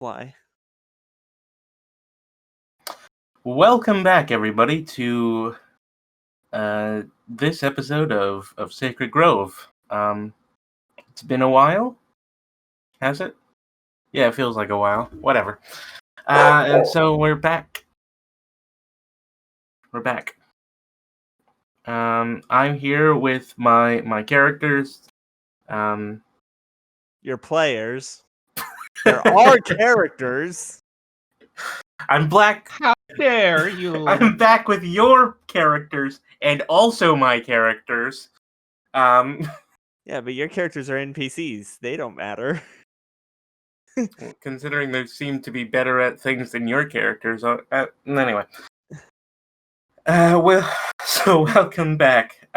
Why? Welcome back, everybody, to this episode of Sacred Grove. It's been a while, has it? Yeah, it feels like a while. Whatever. And so we're back. We're back. I'm here with my characters. Your players. There are characters. I'm black. How dare you? I'm back with your characters and also my characters. Yeah, but your characters are NPCs. They don't matter. Considering they seem to be better at things than your characters. Anyway. So welcome back.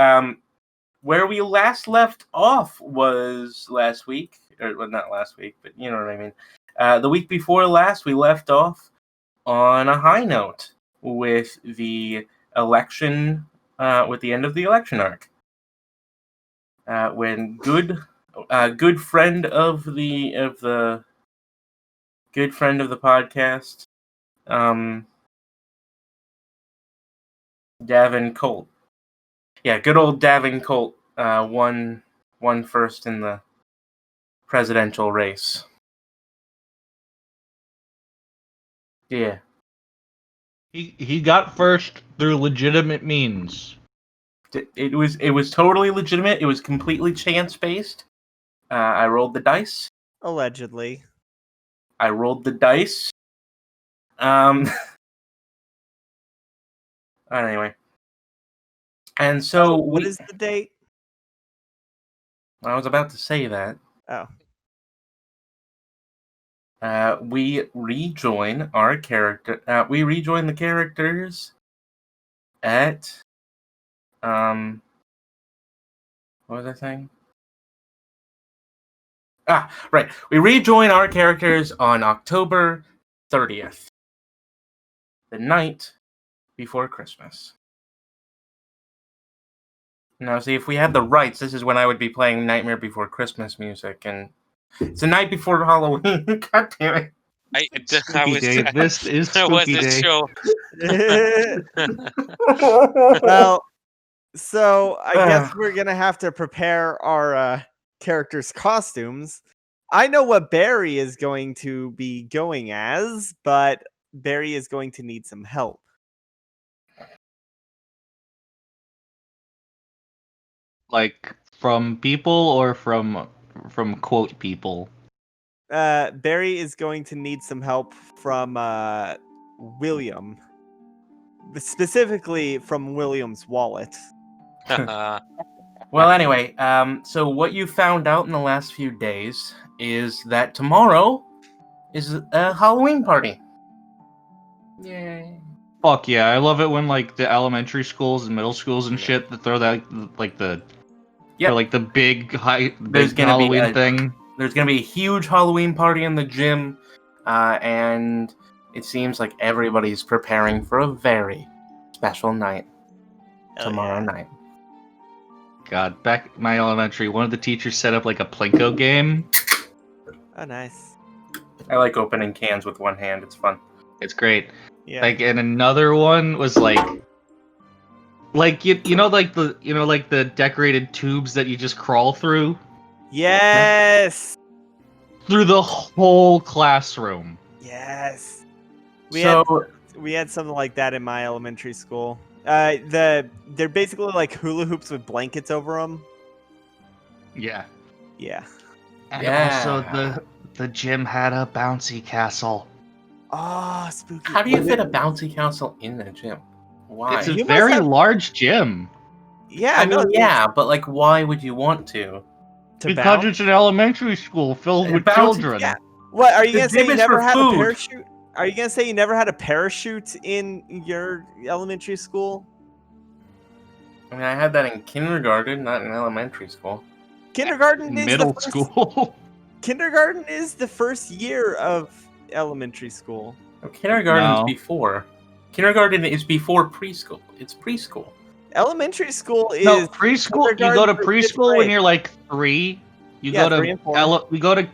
Where we last left off was last week. Well, not last week, but you know what I mean. The week before last, we left off on a high note with the election, with the end of the election arc. When good friend of the podcast, Davin Colt. Yeah, good old Davin Colt won first in the presidential race. Yeah. He got first through legitimate means. It was totally legitimate. It was completely chance based. I rolled the dice. Allegedly. I rolled the dice. Anyway. And so what is the date? I was about to say that. Oh. We rejoin our character. We rejoin the characters at what was I saying? Right. We rejoin our characters on October 30th, the night before Christmas. Now, see, if we had the rights, this is when I would be playing Nightmare Before Christmas music, and it's the night before Halloween. God damn it. This is Spooky Day. Sure. Well, so I guess we're gonna have to prepare our characters' costumes. I know what Baerry is going to be going as, but Baerry is going to need some help. Like from people or from quote people? Baerry is going to need some help from William. Specifically from William's wallet. Well, anyway, so what you found out in the last few days is that tomorrow is a Halloween party. Yay. Fuck yeah, I love it when like the elementary schools and middle schools and shit that throw that like the big Halloween thing. There's gonna be a huge Halloween party in the gym, and it seems like everybody's preparing for a very special night tomorrow night. God, back in my elementary, one of the teachers set up like a Plinko game. Oh, nice. I like opening cans with one hand. It's fun. It's great. Yeah. Like, and another one was like you know the decorated tubes that you just crawl through. Yes. Through the whole classroom. Yes. We had something like that in my elementary school. They're basically like hula hoops with blankets over them. Yeah. Yeah. And also the gym had a bouncy castle. Oh, spooky. How do you fit a bouncy castle in the gym? Why? It's a very large gym. Yeah, I mean, yeah, but like, why would you want to? Because it's an elementary school filled with children. Yeah. What are you gonna say? You never had food. A parachute? Are you gonna say you never had a parachute in your elementary school? I mean, I had that in kindergarten, not in elementary school. Kindergarten is middle school. Kindergarten is the first year of elementary school. No, kindergarten is before. Kindergarten is before preschool. It's preschool. Elementary school is preschool. You go to preschool when you're like 3. You go to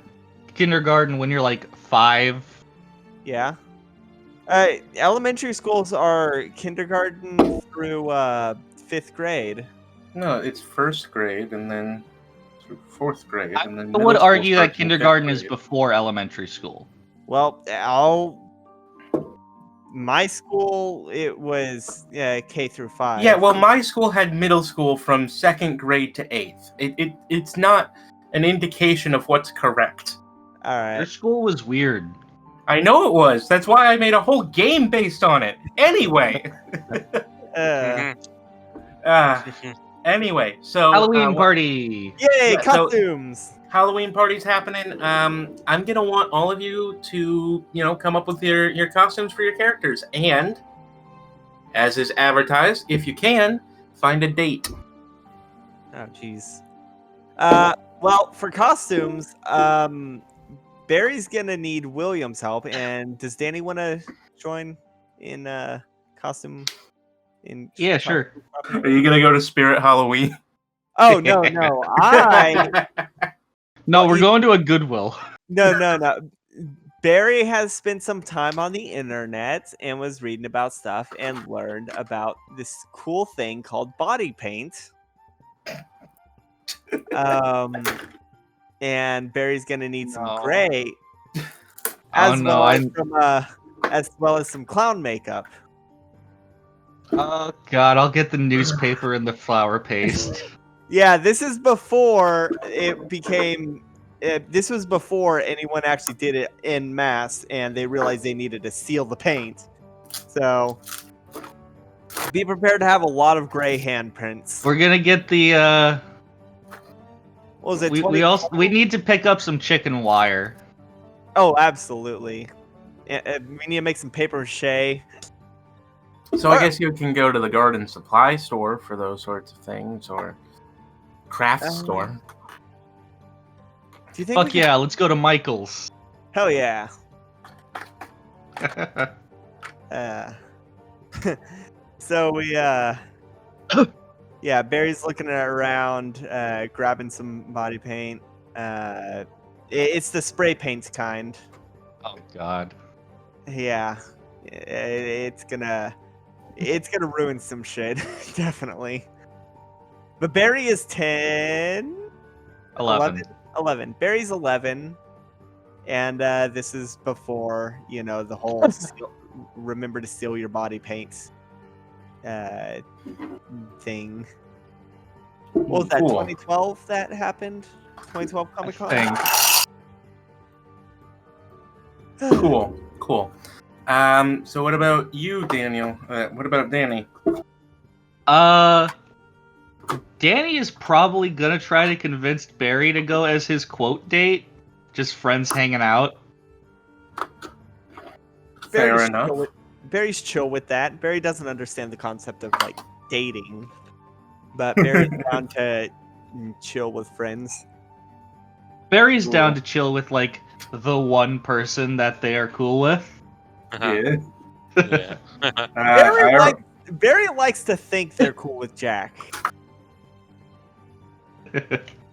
kindergarten when you're like 5 Yeah. Elementary schools are kindergarten through 5th grade. No, it's first grade and then through fourth grade, and then I middle would school argue that starts in fifth kindergarten is grade. before elementary school. Well, my school, it was K through 5. Yeah, well, my school had middle school from 2nd grade to 8th. It's not an indication of what's correct. All Your right. school was weird. I know it was. That's why I made a whole game based on it. Anyway. Anyway, so Halloween party. Yay, Yeah, so- costumes. Halloween party's happening. I'm gonna want all of you to, come up with your costumes for your characters, and as is advertised, if you can, find a date. Oh, jeez. Well, for costumes, Barry's gonna need William's help, and does Danny want to join in costume? Yeah, sure. Are you gonna go to Spirit Halloween? Oh no, no, No, we're going to a Goodwill. No. Barry has spent some time on the internet and was reading about stuff and learned about this cool thing called body paint. And Barry's gonna need some gray, as well as some clown makeup. Oh god, I'll get the newspaper and the flour paste. Yeah, this is before it became. This was before anyone actually did it en masse, and they realized they needed to seal the paint. So, be prepared to have a lot of gray handprints. We're gonna get the What was it? we need to pick up some chicken wire. Oh, absolutely. We need to make some paper mache. So I guess you can go to the garden supply store for those sorts of things, or craft store. Do you think? Fuck yeah, let's go to Michael's. Hell yeah. So we yeah, Barry's looking around, grabbing some body paint. It's the spray paint kind. Oh god. Yeah, it's gonna ruin some shit, definitely. But Barry is 10, 11. Barry's 11, and this is before the whole remember to steal your body paint thing. What was that? Cool. 2012 that happened. 2012 Comic Con. Cool. So what about you, Daniel? What about Danny? Danny is probably gonna try to convince Barry to go as his quote date. Just friends hanging out. Fair enough. Barry's chill with that. Barry doesn't understand the concept of like dating, but Barry's down to chill with friends. Barry's down to chill with like the one person that they are cool with. Yeah. Barry likes to think they're cool with Jack.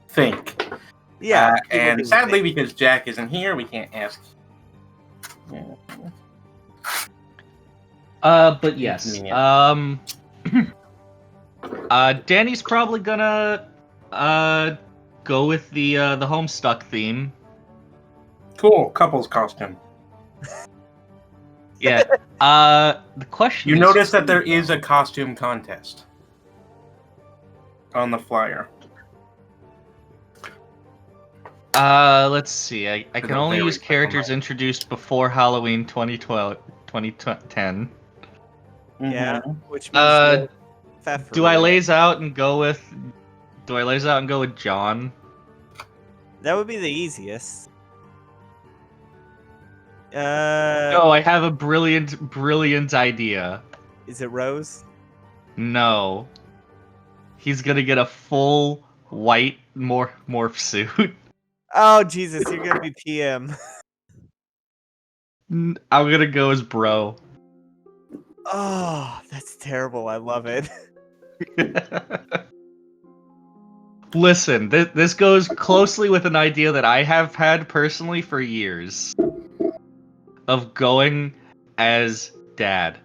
Think. Yeah. And sadly, because Jack isn't here, we can't ask. Yeah. But yes. Danny's probably gonna go with the Homestuck theme. Cool. Couples costume. Yeah. The question You is, notice that there is a costume contest on the flyer. Let's see. I can only use Baerry characters introduced before Halloween 2010. Yeah, which means Do I lays out and go with John? That would be the easiest. No, I have a brilliant idea. Is it Rose? No. He's gonna get a full white morph suit. Oh Jesus, you're gonna be PM. I'm gonna go as Bro. Oh, that's terrible. I love it. Listen, this goes closely with an idea that I have had personally for years. of going as Dad.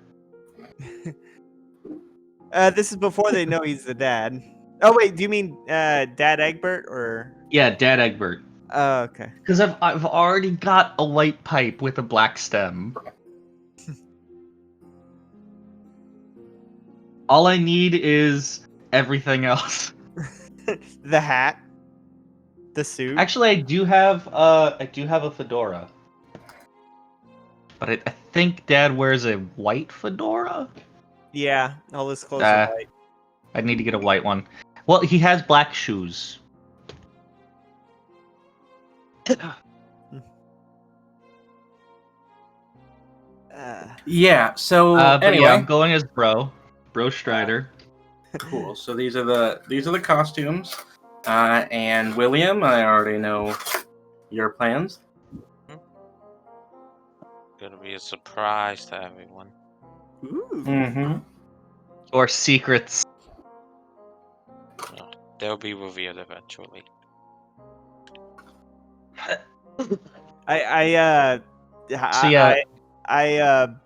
This is before they know he's the dad. Oh wait, do you mean Dad Egbert or? Yeah, Dad Egbert. Oh, okay. Because I've already got a white pipe with a black stem. All I need is everything else. The hat, the suit. Actually, I do have a fedora. But I think Dad wears a white fedora? Yeah, all his clothes are white. I need to get a white one. Well, he has black shoes. Yeah. So but anyway, yeah, I'm going as Bro Strider. Cool. So these are the costumes. And William, I already know your plans. Gonna be a surprise to everyone. Ooh. Mm-hmm. Or secrets. No, they'll be revealed eventually. I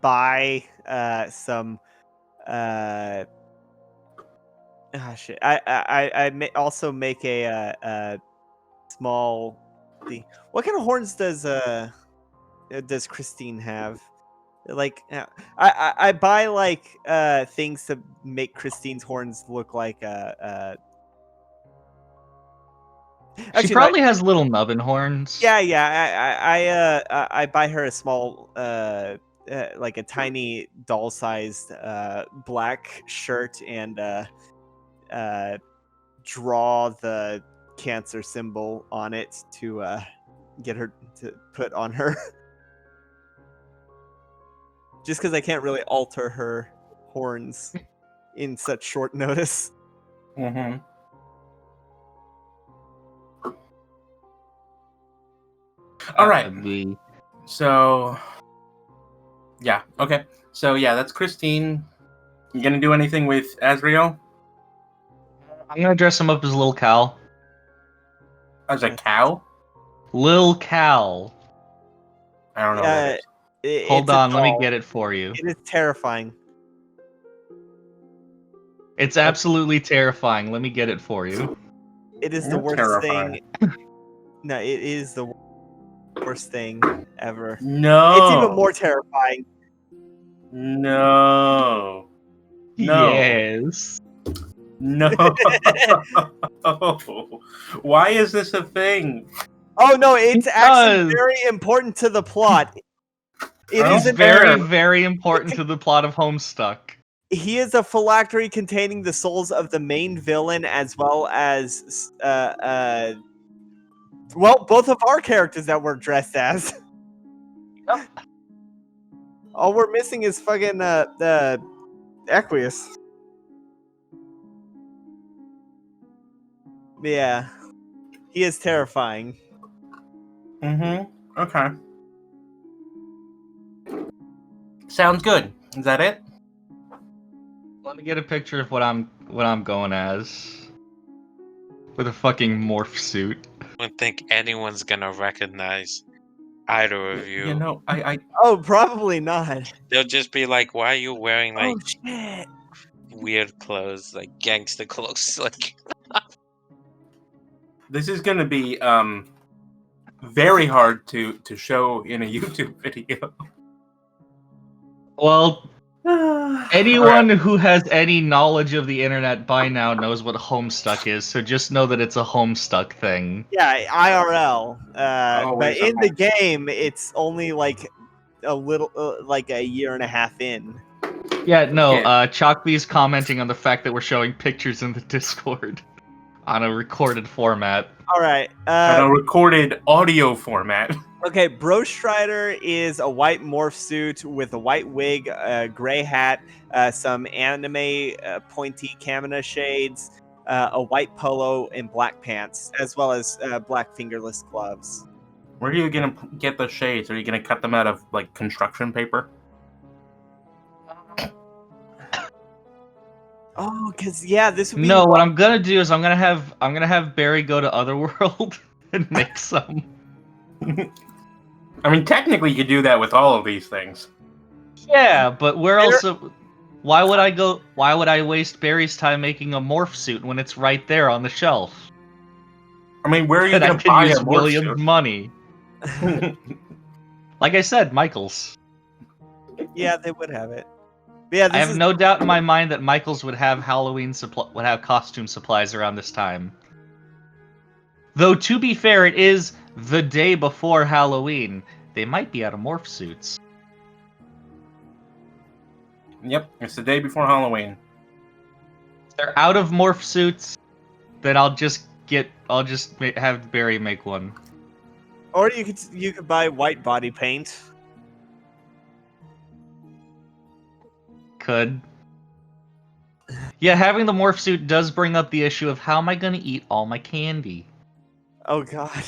buy some shit. I also make a small thing. What kind of horns does Christine have? Like I buy like things to make Christine's horns look like She probably has little nubbin horns. Yeah. I buy her a small like a tiny doll-sized black shirt and draw the cancer symbol on it to get her to put on her. Just because I can't really alter her horns in such short notice. Mm-hmm. All right. So, yeah. Okay. So yeah, that's Christine. You gonna do anything with Azrael? I'm gonna dress him up as Lil Cal. As a cow? Lil Cal. I don't know. What that is. Hold on, let me get it for you. It is terrifying. It's absolutely terrifying. Let me get it for you. It is the worst thing. No, it is the worst thing ever. No. It's even more terrifying. No. No. Yes. No. Why is this a thing? Oh no, it's actually very important to the plot. It is very, very important to the plot of Homestuck. He is a phylactery containing the souls of the main villain as well as well, both of our characters that we're dressed as. Yep. All we're missing is fucking the Equius. Yeah. He is terrifying. Mm-hmm. Okay. Sounds good. Is that it? Let me get a picture of what I'm going as. With a fucking morph suit. I don't think anyone's gonna recognize either of you. You know, Oh, probably not. They'll just be like, "Why are you wearing like shit. weird clothes, like gangster clothes?" Like, this is gonna be very hard to show in a YouTube video. Well, anyone who has any knowledge of the internet by now knows what Homestuck is, so just know that it's a Homestuck thing. Yeah, IRL. But in the okay. game, it's only like a little, like a year and a half in. Yeah, no, Chalkby's commenting on the fact that we're showing pictures in the Discord on a recorded format. All right. On a recorded audio format. Okay, Bro Strider is a white morph suit with a white wig, a gray hat, some anime pointy Kamina shades, a white polo, and black pants, as well as black fingerless gloves. Where are you gonna get the shades? Are you gonna cut them out of like construction paper? Oh, cause yeah, this would be. No, what I'm gonna do is I'm gonna have Baerry go to Otherworld and make some. I mean, technically, you could do that with all of these things. Yeah, but where else? Why would I go? Why would I waste Barry's time making a morph suit when it's right there on the shelf? I mean, where are you And I going to could buy use a morph William's suit? money. Like I said, Michaels. Yeah, they would have it. But yeah, I have no doubt in my mind that Michaels would have would have costume supplies around this time. Though to be fair, it is the day before Halloween. They might be out of morph suits. Yep, it's the day before Halloween. If they're out of morph suits, then I'll just have Barry make one. Or you could buy white body paint. Could. Yeah, having the morph suit does bring up the issue of how am I gonna eat all my candy? Oh god.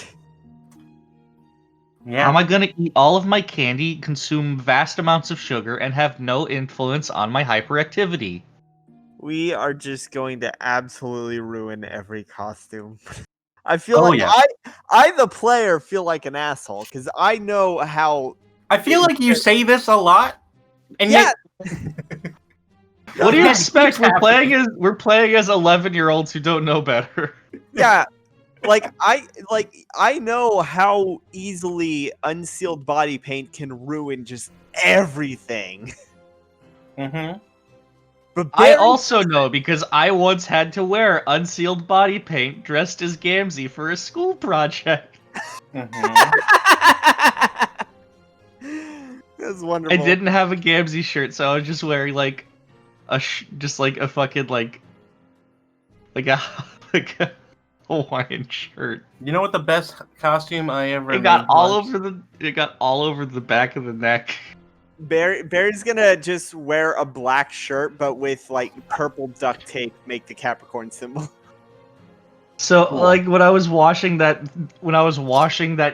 Yeah. How am I gonna eat all of my candy, consume vast amounts of sugar, and have no influence on my hyperactivity? We are just going to absolutely ruin every costume. I feel I the player feel like an asshole because I know how. I feel like you say this a lot, and Yeah. What do you Yeah, expect? it keeps We're playing as 11-year-olds who don't know better. Yeah, I know how easily unsealed body paint can ruin just everything. Mm-hmm. But I Barry, also know because I once had to wear unsealed body paint dressed as Gamzee for a school project. Mm-hmm. That's wonderful. I didn't have a Gamzee shirt, so I was just wearing like just like a fucking like a like a Hawaiian shirt. You know what the best costume I ever It made got all was? over the back of the neck. Barry's gonna just wear a black shirt, but with like purple duct tape, make the Capricorn symbol. So Cool. like when I was washing that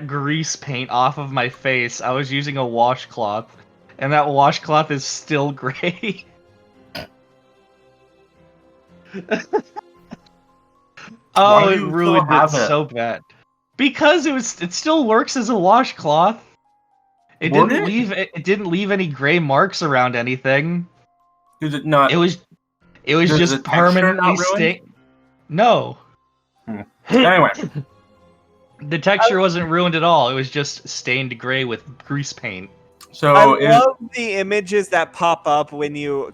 grease paint off of my face, I was using a washcloth, and that washcloth is still gray. Oh, Why it do you ruined still it have it? so bad. Because it still works as a washcloth. It Would didn't leave any gray marks around anything. Does it not? It was Does the just texture permanently not ruin? stained. No. Anyway, The texture wasn't ruined at all. It was just stained gray with grease paint. so I love the images that pop up when you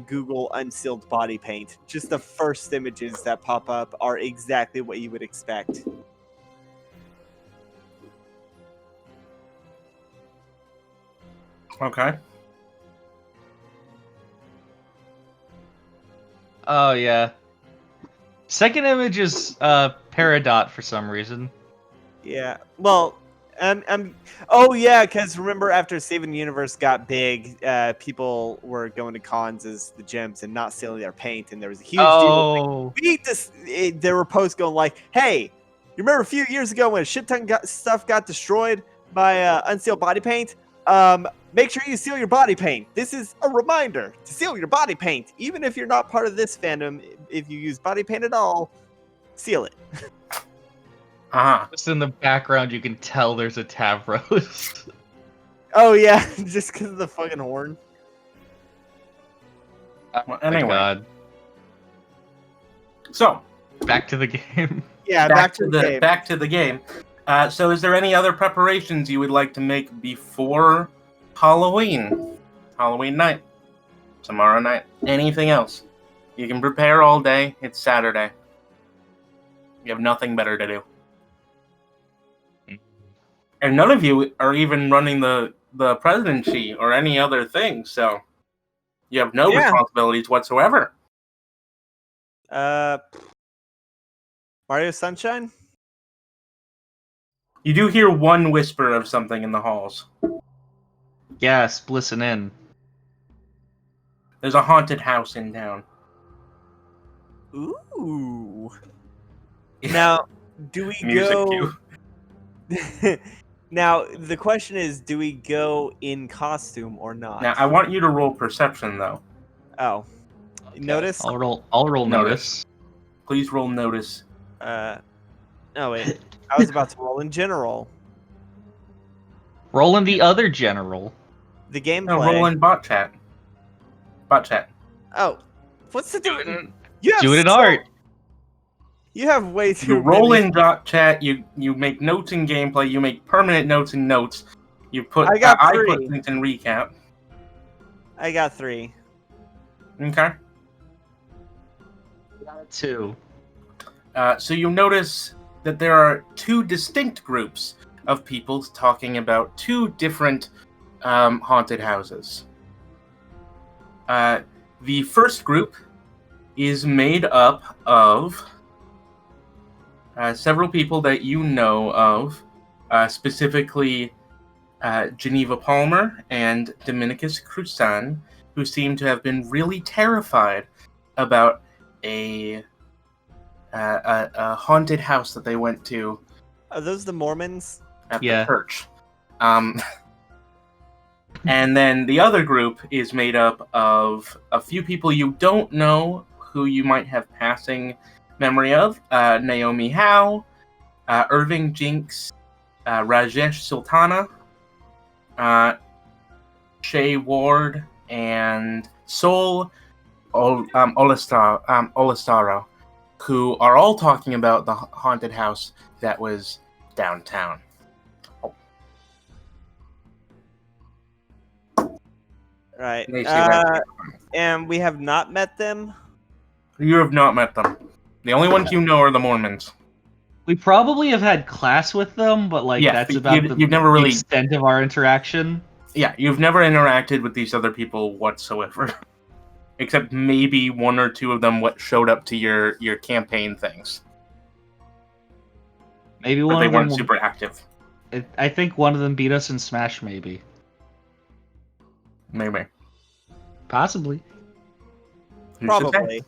Google unsealed body paint. Just the first images that pop up are exactly what you would expect. okay. Oh yeah. Second image is Peridot for some reason. Yeah. Well, oh yeah, because remember after Steven Universe got big, people were going to cons as the gems and not selling their paint, and there was a huge deal. Like, there were posts going like, "Hey, you remember a few years ago when a shit ton stuff got destroyed by unsealed body paint? Make sure you seal your body paint. This is a reminder to seal your body paint, even if you're not part of this fandom. If you use body paint at all, seal it." Just in the background, you can tell there's a Tavros. Oh yeah, just because of the fucking horn. Well, Oh anyway, my God. So Back to the game. Yeah, back to the game. Back to the game. So, is there any other preparations you would like to make before Halloween? Halloween night, tomorrow night, anything else? You can prepare all day. It's Saturday. You have nothing better to do. And none of you are even running the presidency or any other thing, so you have no responsibilities whatsoever. Mario Sunshine? You do hear one whisper of something in the halls. Yes, listen in. There's a haunted house in town. Ooh. Now, do we Music go... cue. Now, the question is, do we go in costume or not? Now, I want you to roll perception, though. Oh. Okay. Notice? I'll roll notice. Please roll notice. Oh, wait. I was about to roll in general. Rolling the other general. The No, gameplay. roll in bot chat. Bot chat. Oh, what's the Do it difference? in, You have do it in so- art. You have way You too roll many. in bot chat. You make notes in gameplay. You make permanent notes in notes. You put. I got I 3. put things in recap. I got 3. Okay. 2. So you notice that there are 2 distinct groups of people talking about 2 different haunted houses. The first group is made up of several people that you know of, specifically Geneva Palmer and Dominicus Cruzan, who seem to have been really terrified about a haunted house that they went to Are those the Mormons? at the Yeah. church. And then the other group is made up of a few people you don't know who you might have passing memory of. Naomi Howe, Irving Jinx, Rajesh Sultana, Shay Ward, and Sol Olistaro, who are all talking about the haunted house that was downtown. Right. They say that. And we have not met them. You have not met them. The only ones you know are the Mormons. We probably have had class with them, but like Yeah, that's but about you've never really. the extent of our interaction. Yeah, you've never interacted with these other people whatsoever. Except maybe 1 or 2 of them what showed up to your campaign things. Maybe But one they of them. weren't super active. I think one of them beat us in Smash. Maybe. Maybe. Possibly. Who's to say? Probably.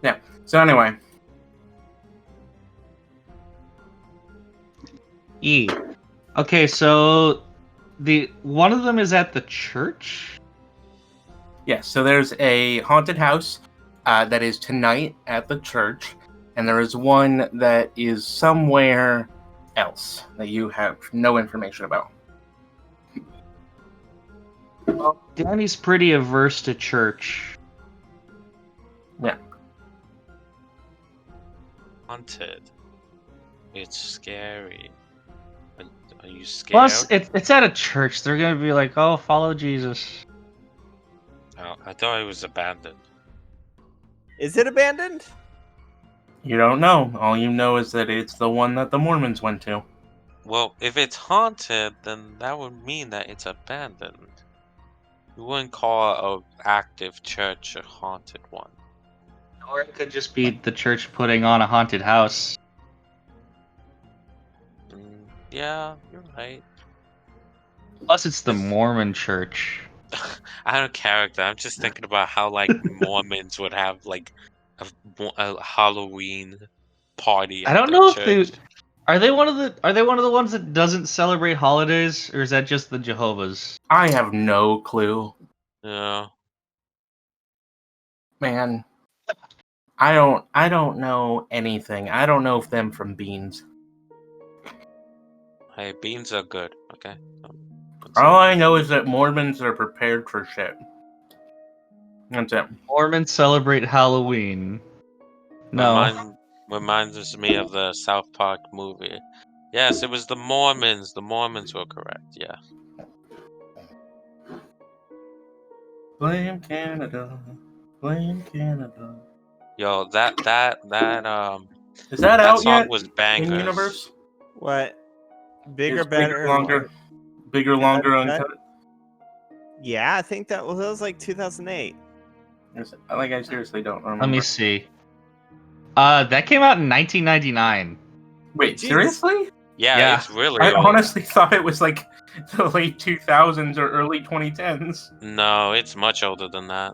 Yeah. So anyway. E. Okay, so the one of them is at the church. Yes, so there's a haunted house that is tonight at the church, and there is one that is somewhere else that you have no information about. Well, Danny's pretty averse to church. Yeah. Haunted. It's scary. Are you scared? Plus, it's at a church. They're gonna be like, "Oh, follow Jesus." Oh, I thought it was abandoned. Is it abandoned? You don't know. All you know is that it's the one that the Mormons went to. Well, if it's haunted, then that would mean that it's abandoned. You wouldn't call an active church a haunted one. Or it could just be the church putting on a haunted house. Yeah, you're right. Plus, it's the Mormon church. I don't character. I'm just thinking about how like Mormons would have like a Halloween party I at don't their know if church. are they one of the ones that doesn't celebrate holidays, or is that just the Jehovah's? I have no clue. Yeah. Man. I don't know anything. I don't know them from beans. Hey, beans are good. Okay. All I know is that Mormons are prepared for shit. That's it. Mormons celebrate Halloween. No. Reminds me of the South Park movie. Yes, it was the Mormons. The Mormons were correct. Yeah. Blame Canada. Blame Canada. Yo, that Is that that out song yet was bangers. in universe? What? Bigger, Is better, bigger, longer, better, uncut. Yeah, I think that was like 2008. Like I seriously don't remember. Let me see. That came out in 1999. Wait, Jesus. seriously? Yeah, Yeah. it's really I old. honestly thought it was like the late 2000s or early 2010s. No, it's much older than that.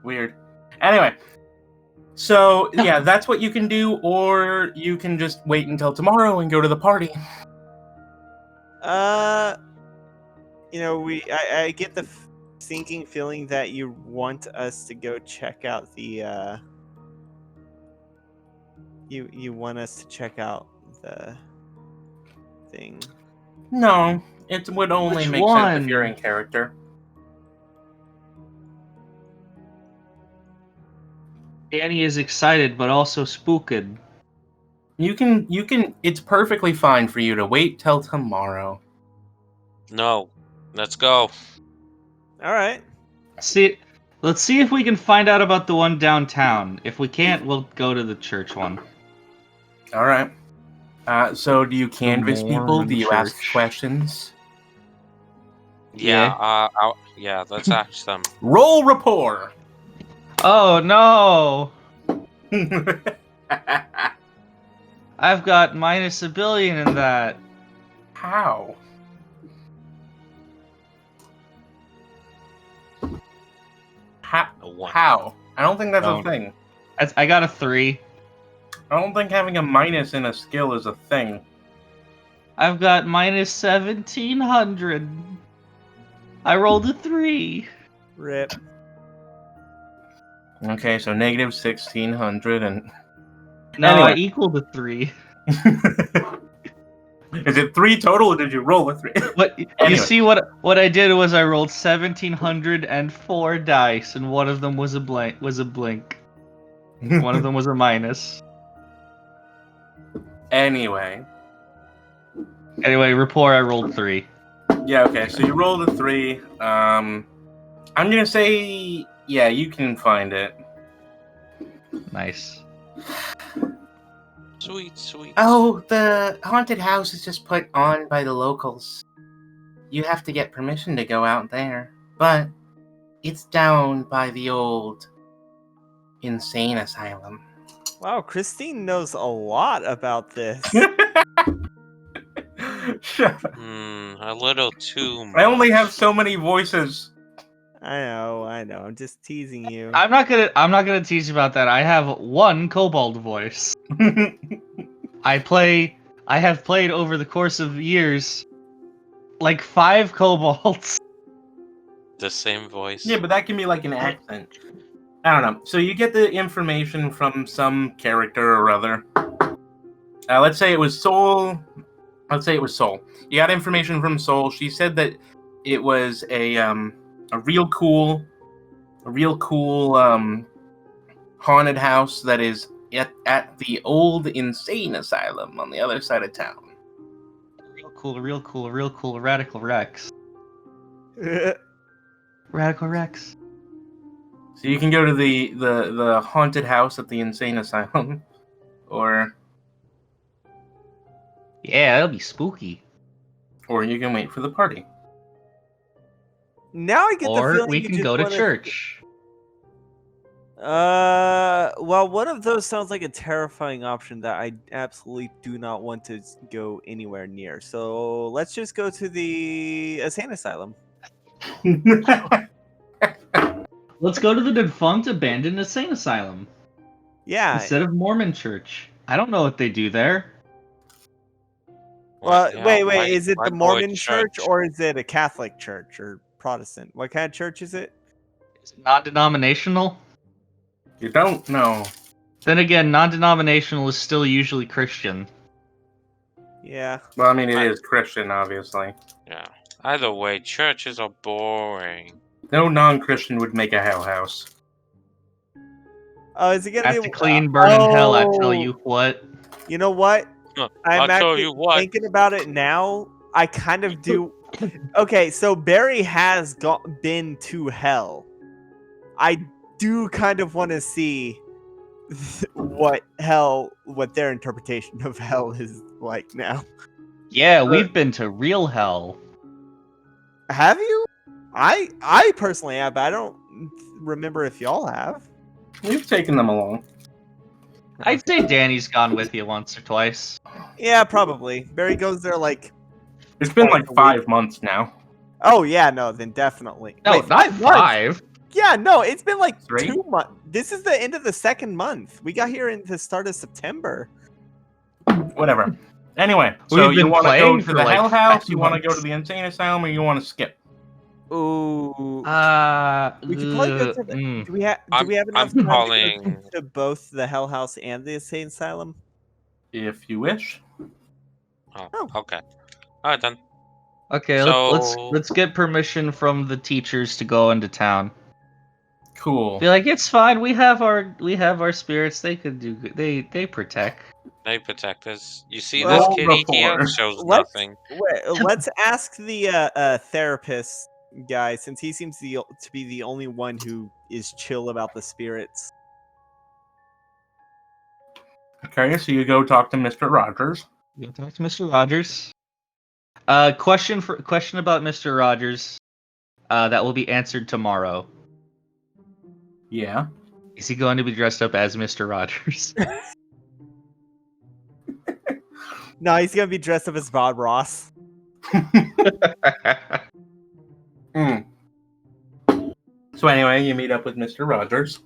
Weird. Anyway, so yeah, that's what you can do, or you can just wait until tomorrow and go to the party. I get the sinking feeling that you want us to go check out the you want us to check out the thing. No, it would only Which make sense if you're one? in character. Danny is excited, but also spooked. You can. It's perfectly fine for you to wait till tomorrow. No. Let's go. All right. Let's see if we can find out about the one downtown. If we can't, we'll go to the church one. All right. So do you canvas people? Mormon Do you ask church. questions? Yeah. Yeah. Let's ask them. Roll rapport. Oh no! I've got minus a billion in that. How? A one. How? I don't think that's Don't. a thing. I got a 3. I don't think having a minus in a skill is a thing. I've got minus 1700. I rolled a 3. Rip. Okay, so negative 1600 and. No, Anyway. I equaled a 3. Is it 3 total, or did you roll a 3? But you Anyway. see what I did was I rolled 1704 dice, and one of them was a blink. One of them was a minus. Anyway. Anyway, rapport. I rolled 3. Yeah, okay, so you rolled a 3. I'm gonna say, yeah, you can find it. Nice. Sweet. Oh, the haunted house is just put on by the locals. You have to get permission to go out there. But it's down by the old insane asylum. Wow, Christine knows a lot about this. Shut up. A little too much. I only have so many voices. I know. I'm just teasing you. I'm not gonna tease you about that. I have one kobold voice. I have played over the course of years like 5 kobolds. The same voice. Yeah, but that can be like an accent. I don't know. So you get the information from some character or other. Let's say it was Soul. You got information from Soul. She said that it was a real cool haunted house that is at the old insane asylum on the other side of town. Real cool. Radical Rex. Radical Rex. So you can go to the haunted house at the insane asylum, or Yeah, that'll be spooky. you can wait for the party. Now I get the Or feeling we you can just go to wanna- church. Well, one of those sounds like a terrifying option that I absolutely do not want to go anywhere near. So let's just go to the insane asylum. Let's go to the defunct abandoned insane asylum Yeah. instead of Mormon church. I don't know what they do there. Well, Yeah, wait. why- Is it why the go to Mormon church or is it a Catholic church or Protestant? What kind of church is it? Is it non-denominational? You don't know. Then again, non-denominational is still usually Christian. Yeah. Well, I mean, it is Christian, obviously. Yeah. Either way, churches are boring. No non-Christian would make a hell house. Oh, is it gonna After be clean burn in hell, I tell oh, you what. You know what? I'm I'll tell actually you what. thinking about it now. I kind of do. Okay, so Baerry has been to hell. I do kind of want to see what their interpretation of hell is like now. Yeah, we've been to real hell. Have you? I personally have, but I don't remember if y'all have. We've taken them along. I'd say Danny's gone with you once or twice. Yeah, probably. Baerry goes there like. It's been Twice like a 5 months now. Oh yeah, no, then definitely. No, Wait, not 5 months? 5. Yeah, no, it's been like 3? 2 months. This is the end of the second month. We got here in the start of September. Whatever. Anyway, We've so you been want to go playing to for the like hell house, 5 you want to go to months. the insane asylum, or you want to skip? Ooh. We could probably go to the, do we have I'm enough time calling- to go to both the Hell House and the Insane Asylum? If you wish. Oh, Oh. okay. Alright then. Okay, let's get permission from the teachers to go into town. Cool. Be like, it's fine. We have our spirits. They could do. They protect. They protect us. You see Well, this roll kitty here? before. Shows Let's nothing. let's ask the therapist guy, since he seems to be the only one who is chill about the spirits. Okay, so you go talk to Mr. Rogers. You can talk to Mr. Rogers. Question about Mr. Rogers. That will be answered tomorrow. Yeah. Is he going to be dressed up as Mr. Rogers? No, he's gonna be dressed up as Bob Ross. Mm. So anyway, you meet up with Mr. Rogers.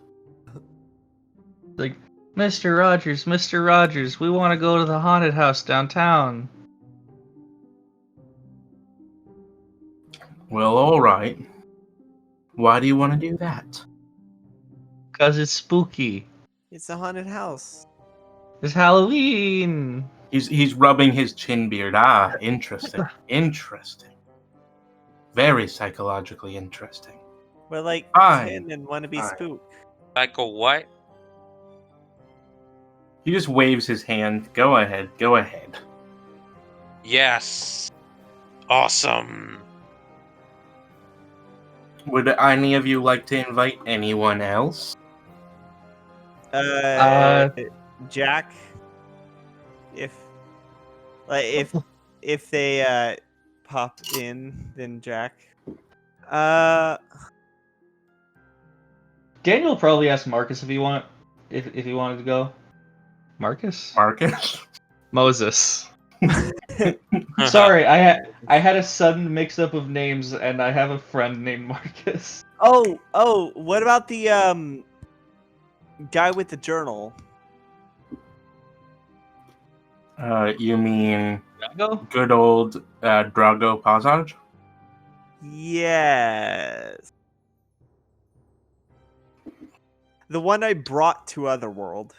Like, Mr. Rogers, we want to go to the haunted house downtown. Well, all right. Why do you want to do that? 'Cause it's spooky. It's a haunted house. It's Halloween. He's rubbing his chin beard. Ah, interesting. Interesting. Very psychologically interesting. We're like Fine. 10 and want to be Fine. spooked. Like a what? He just waves his hand. Go ahead. Go ahead. Yes. Awesome. Would any of you like to invite anyone else? Jack. If they pop in, then Jack. Daniel probably asked Marcus if he wanted to go. Marcus? Marcus? Moses. Sorry, I had a sudden mix-up of names, and I have a friend named Marcus. Oh, what about the guy with the journal? You mean Drago? good old Drago Passage? Yes. The one I brought to Otherworld.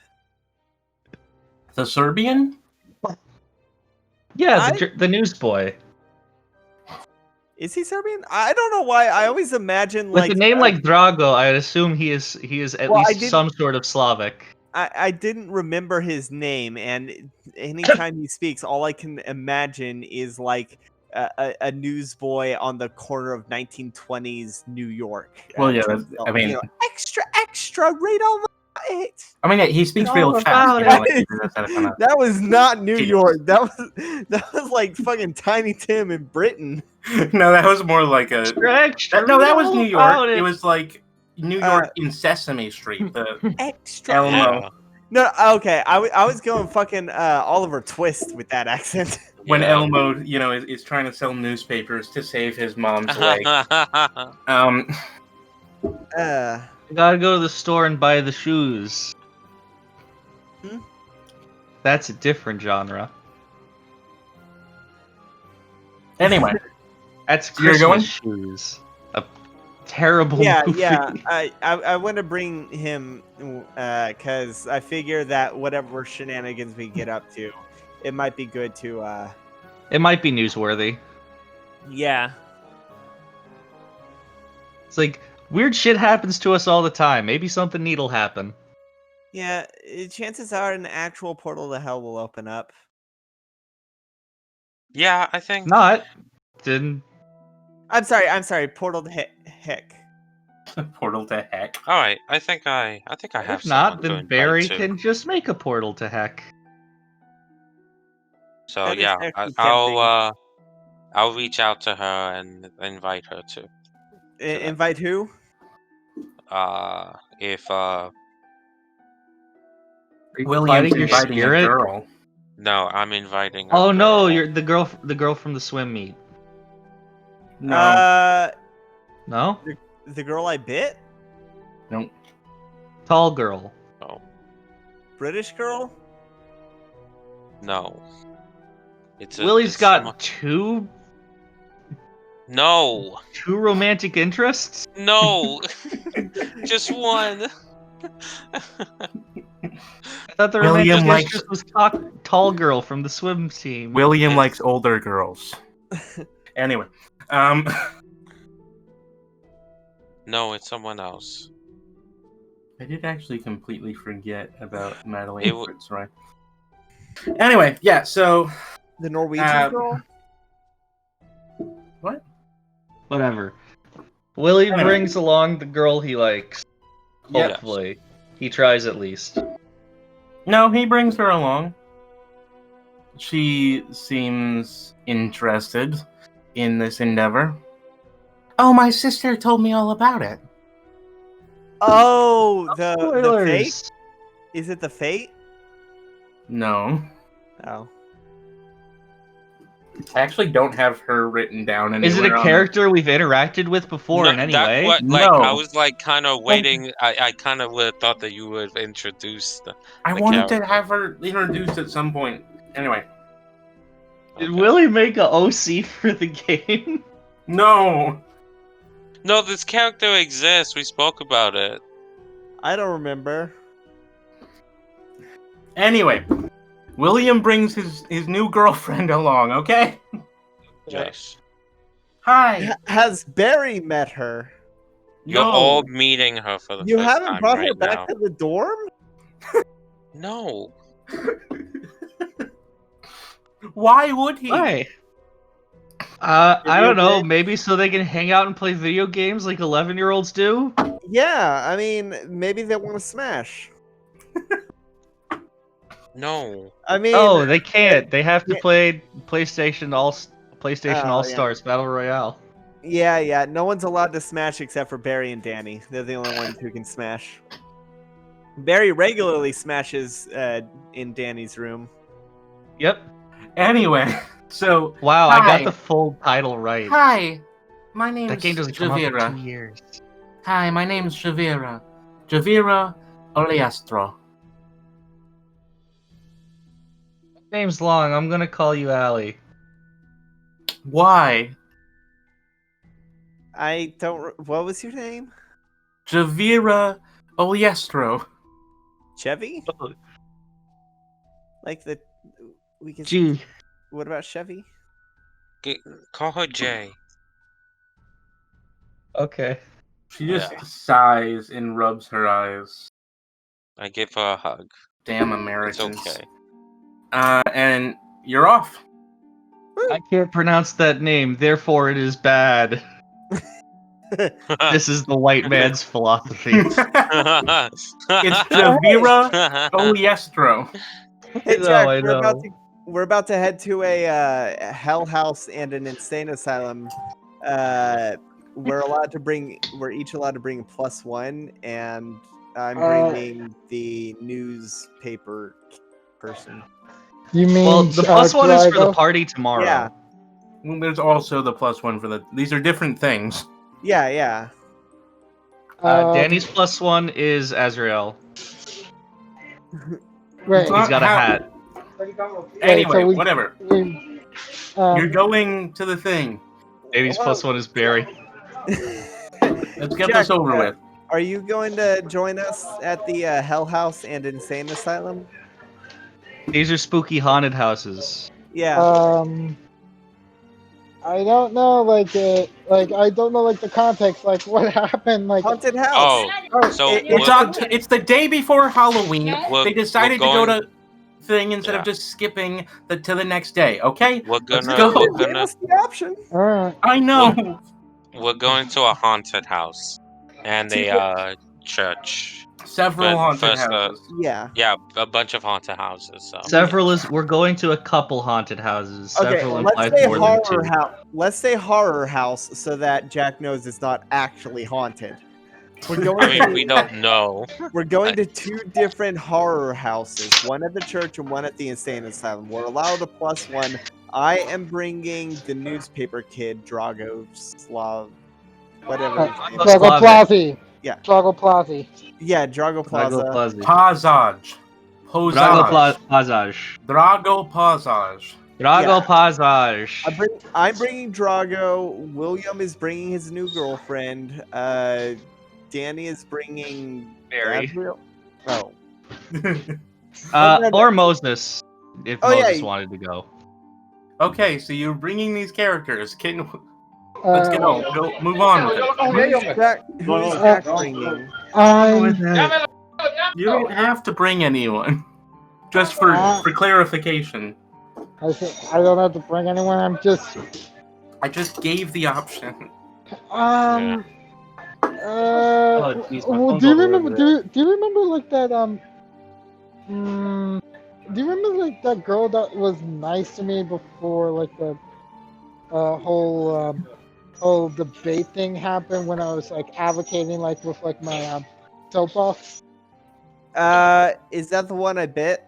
The Serbian? Yeah, the newsboy. Is he Serbian? I don't know why. I always imagine With like a name like Drago, I'd assume he is at least some sort of Slavic. I didn't remember his name, and anytime he speaks, all I can imagine is like a newsboy on the corner of 1920s New York. Well, yeah, I mean, you know, extra, read all about it. I mean, yeah, he speaks All real fast. about You know, like, it. that's kind of That was not New Jeez. York. That was like fucking Tiny Tim in Britain. No, that was more like a. Extra, No, that was read New all York. about It was like New York in Sesame Street. The Elmo. Yeah. No, okay. I was going fucking Oliver Twist with that accent. When Yeah. Elmo, you know, is trying to sell newspapers to save his mom's leg. Uh, You gotta go to the store and buy the shoes. Hmm? That's a different genre. Anyway, That's You're going? Christmas shoes. A terrible yeah, movie. yeah. I want to bring him because I figure that whatever shenanigans we get up to, it might be good to. It might be newsworthy. Yeah. It's like, weird shit happens to us all the time. Maybe something neat will happen. Yeah. Chances are an actual portal to hell will open up. Yeah, I think. Not. Didn't. I'm sorry. Portal to heck. portal to heck. All right, I think I have. If not, someone to then invite Baerry too. can just make a portal to heck. So That is yeah, actually I'll reach out to her and invite her to. Invite who? If Are you William's inviting your inviting a spirit? girl. no, I'm inviting. Oh a no, girl. you're the girl from the swim meet. No. No? The girl I bit? No. Tall girl. British girl? No. It's Willie's got two No, romantic interests? no, just one. I thought the William romantic likes- interest was tall girl from the swim team. William likes older girls. Anyway, No, it's someone else. I did actually completely forget about It Madeline w- Fitzroy. Anyway, yeah. So The Norwegian girl? what? Whatever. Willie Anyway. brings along the girl he likes. Yep. Hopefully. He tries at least. No, he brings her along. She seems interested in this endeavor. Oh, my sister told me all about it. Oh, the Spoilers! fate? Is it the fate? No. Oh. I actually don't have her written down anywhere. Is it a on character we've interacted with before in any that's way? what, like, I No. was like kind of waiting. I kind of would have thought that you would introduce the. I the wanted character. to have her introduced at some point. Anyway. Did Okay. Willie make a OC for the game? No. No, this character exists. We spoke about it. I don't remember. Anyway. William brings his new girlfriend along, okay? Yes. Hi. Has Baerry met her? You're No. all meeting her for the You first haven't time brought right her back now. to the dorm? No. Why would he? Why? I Video don't know. games? Maybe so they can hang out and play video games like 11-year-olds do? Yeah, I mean, maybe they want to smash. No. I mean, Oh, they can't. They have to yeah. play PlayStation Oh, All Stars Battle Royale. yeah. No one's allowed to smash except for Barry and Danny. They're the only ones who can smash. Barry regularly smashes in Danny's room. Yep. Anyway, so Wow, I got Hi. the full title right. hi. My name's That game doesn't come out for Javira. 2 years. Hi, my name's Javira. Javira Oleastro. Name's long. I'm gonna call you Allie. Why? I don't. What was your name? Javira Oleastro. Chevy? Like the. We can. Gee. What about Chevy? Call her Jay. Okay. She just Yeah. sighs and rubs her eyes. I give her a hug. Damn It's Americans. okay. And you're off. I can't pronounce that name, therefore it is bad. This is the white man's philosophy. It's Javira Oleastro. Hey, No, Jack, I know. we're about to head to a hell house and an insane asylum. We're each allowed to bring a +1, and I'm bringing the newspaper person. You mean Well, the +1 is for the Drago? party tomorrow. Yeah. Well, there's also the +1 for the. These are different things. Yeah. Danny's +1 is Azrael. Right. Huh? He's got a How- hat. Anyway, so we- whatever. You're going to the thing. Danny's +1 is Baerry. Let's get Jack, this over with. Are you going to join us at the Hell House and Insane Asylum? These are spooky haunted houses. Yeah. I don't know, like the context, like what happened, like. Haunted house. Oh, so It's the day before Halloween. We're- They decided to we're go to thing instead of Yeah. just skipping to the next day. Okay, we're let's gonna go. we're Give gonna us the option. All right. I know. we're going to a haunted house and a church. Several But haunted first, houses. Yeah. Yeah, a bunch of haunted houses. So We're going to a couple haunted houses. Okay, Several let's implies say more than two. horror house. Let's say horror house so that Jack knows it's not actually haunted. We're going. I mean, we don't know. We're going to 2 different horror houses, one at the church and one at the insane asylum. We're allowed a +1. I am bringing the newspaper kid, Dragoslav, whatever. his name is. Drago- Dragoplazi. Yeah. Dragoplazi. Yeah, Drago Plaza. Pazaj. Hozaj. Pazaj. Drago Pazaj. Drago Yeah. Pazaj. I'm bringing Drago. William is bringing his new girlfriend. Danny is bringing Baerry. Gabriel. Oh. Or Moses, if Oh, yeah, Moses wanted to go. Okay, so you're bringing these characters. Let's get on. Go, move on with it. Who is Jack bringing? You don't have to bring anyone. Just for clarification. I don't have to bring anyone. I just gave the option. Oh, geez, my Well, phone's do you all the way remember? over there. Do you remember like that? Do you remember like that girl that was nice to me before like the whole debate thing happened when I was like advocating like with like my soapbox? Is that the one I bit?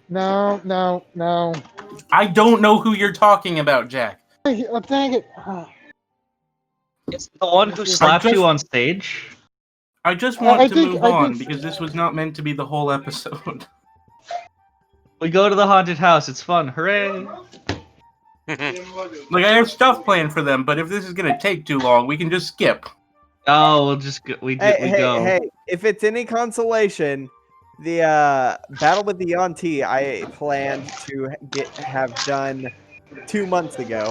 No. I don't know who you're talking about, Jack. Oh, dang it! It's the one who slapped you on stage. I just want to move on think- because this was not meant to be the whole episode. We go to the haunted house. It's fun. Hooray! Like, I have stuff planned for them, but if this is gonna take too long, we can just skip. Oh, we'll just go. We go. Hey, if it's any consolation, the battle with the Yonti I planned to have done 2 months ago.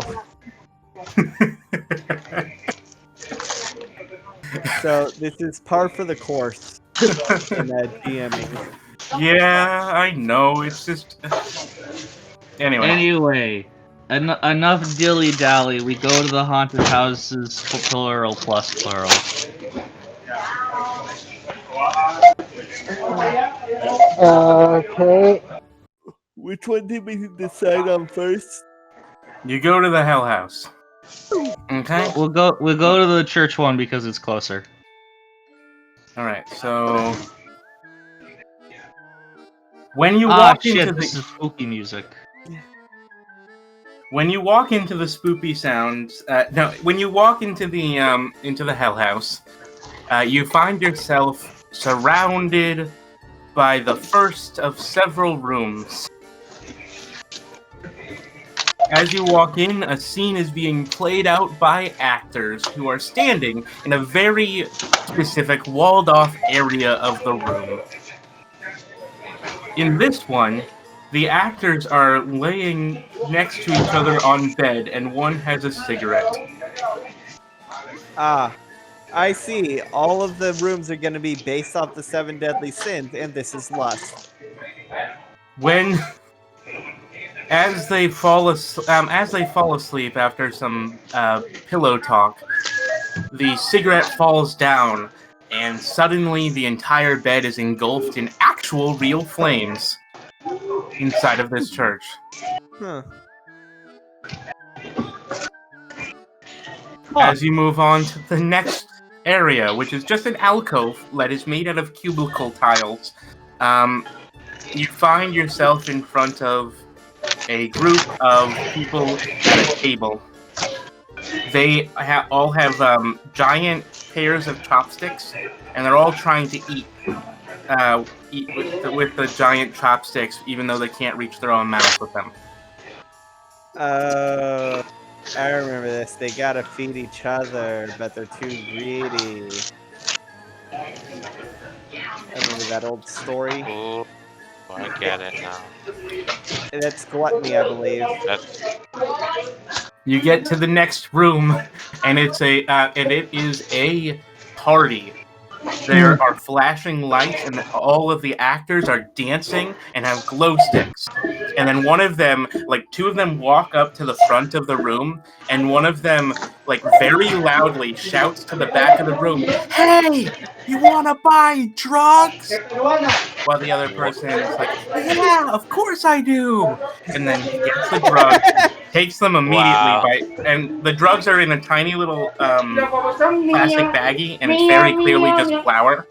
So this is par for the course in DMing. Yeah, I know. It's just. Anyway, enough dilly dally. We go to the haunted houses, plural plus plural. Okay. Which one did we decide on first? You go to the Hell House. Okay. We'll go to the church one because it's closer. All right. So when you walk into this the is spooky music. when you walk into the spoopy sounds, when you walk into the Hell House, you find yourself surrounded by the first of several rooms. As you walk in, a scene is being played out by actors who are standing in a very specific walled-off area of the room. In this one, the actors are laying next to each other on bed, and one has a cigarette. Ah, I see. All of the rooms are going to be based off the 7 deadly sins, and this is lust. As they fall asleep after some pillow talk, the cigarette falls down, and suddenly the entire bed is engulfed in actual real flames inside of this church. Huh. As you move on to the next area, which is just an alcove that is made out of cubicle tiles, you find yourself in front of a group of people at a table. They all have giant pairs of chopsticks, and they're all trying to eat with the giant chopsticks, even though they can't reach their own mouth with them. I remember this. They gotta feed each other, but they're too greedy. I remember that old story. Oh, I get it now. That's gluttony, I believe. You get to the next room, and it is a party. There are flashing lights, and all of the actors are dancing and have glow sticks. And then two of them walk up to the front of the room, and one of them, very loudly shouts to the back of the room, "Hey, you wanna buy drugs?" While the other person is like, "Yeah, of course I do." And then he gets the drugs, takes them immediately, and the drugs are in a tiny little plastic baggie, and it's very clearly just flour.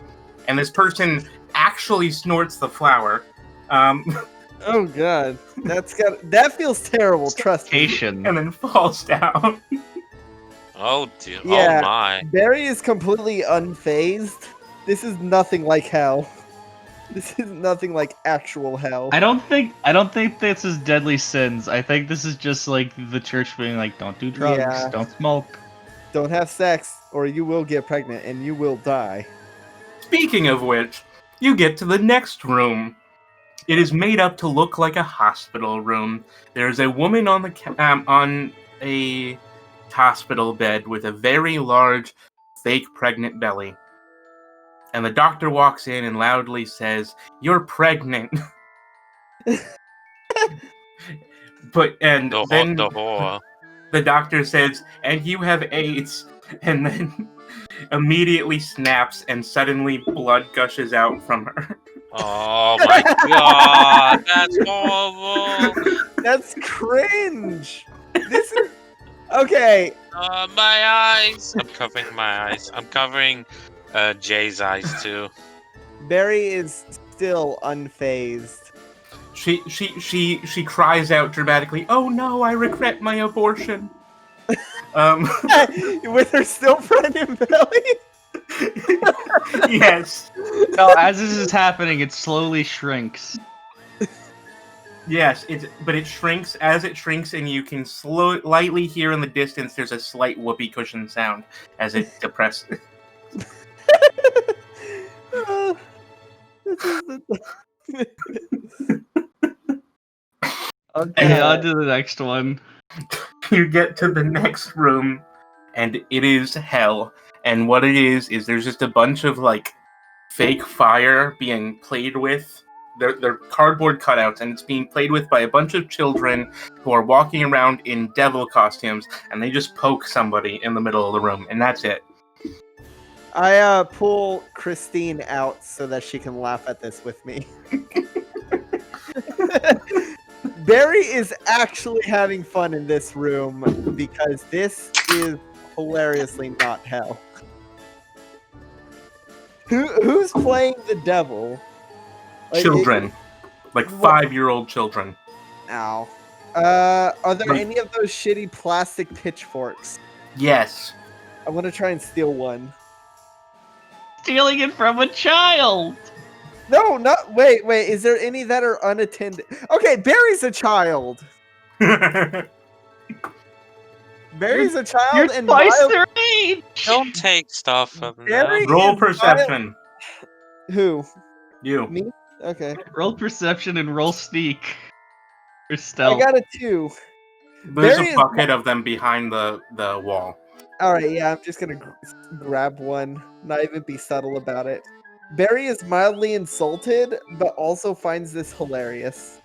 And this person actually snorts the flour. Oh god, that feels terrible. Trust me. And then falls down. Oh dear. Yeah, Oh my. Baerry is completely unfazed. This is nothing like hell. This is nothing like actual hell. I don't think this is deadly sins. I think this is just like the church being like, don't do drugs, don't smoke, don't have sex, or you will get pregnant and you will die. Speaking of which, you get to the next room. It is made up to look like a hospital room. There's a woman on on a hospital bed with a very large, fake pregnant belly. And the doctor walks in and loudly says, "You're pregnant." Then The whore. the doctor says, "And you have AIDS." And then immediately snaps and suddenly blood gushes out from her. Oh my god, that's horrible. That's cringe. This is okay. My eyes. I'm covering my eyes. I'm covering Jay's eyes too. Barry is still unfazed. She cries out dramatically, "Oh no, I regret my abortion." With her still pregnant belly. Yes. No, as this is happening, it slowly shrinks. Yes, but it shrinks as it shrinks, and you can lightly hear in the distance there's a slight whoopee cushion sound as it depresses. Okay, on to the next one. You get to the next room, and it is hell. And what it is there's just a bunch of like fake fire being played with. They're cardboard cutouts, and it's being played with by a bunch of children who are walking around in devil costumes, and they just poke somebody in the middle of the room, and that's it. I pull Christine out so that she can laugh at this with me. Barry is actually having fun in this room because this is hilariously not hell. Who's playing the devil? Like, Children. Like 5-year-old children. Ow. Are there Like- any of those shitty plastic pitchforks? Yes. I want to try and steal one. Stealing it from a child! No, not wait. Is there any that are unattended? Okay, Barry's a child. Barry's a child, You're and twice Miles- their age! Don't take stuff from Barry them. Roll is perception. Who? You. Me? Okay. Roll perception and roll sneak. Or stealth. I got a 2. There's Barry a is bucket of them behind the wall. All right, yeah, I'm just gonna grab one. Not even be subtle about it. Barry is mildly insulted, but also finds this hilarious.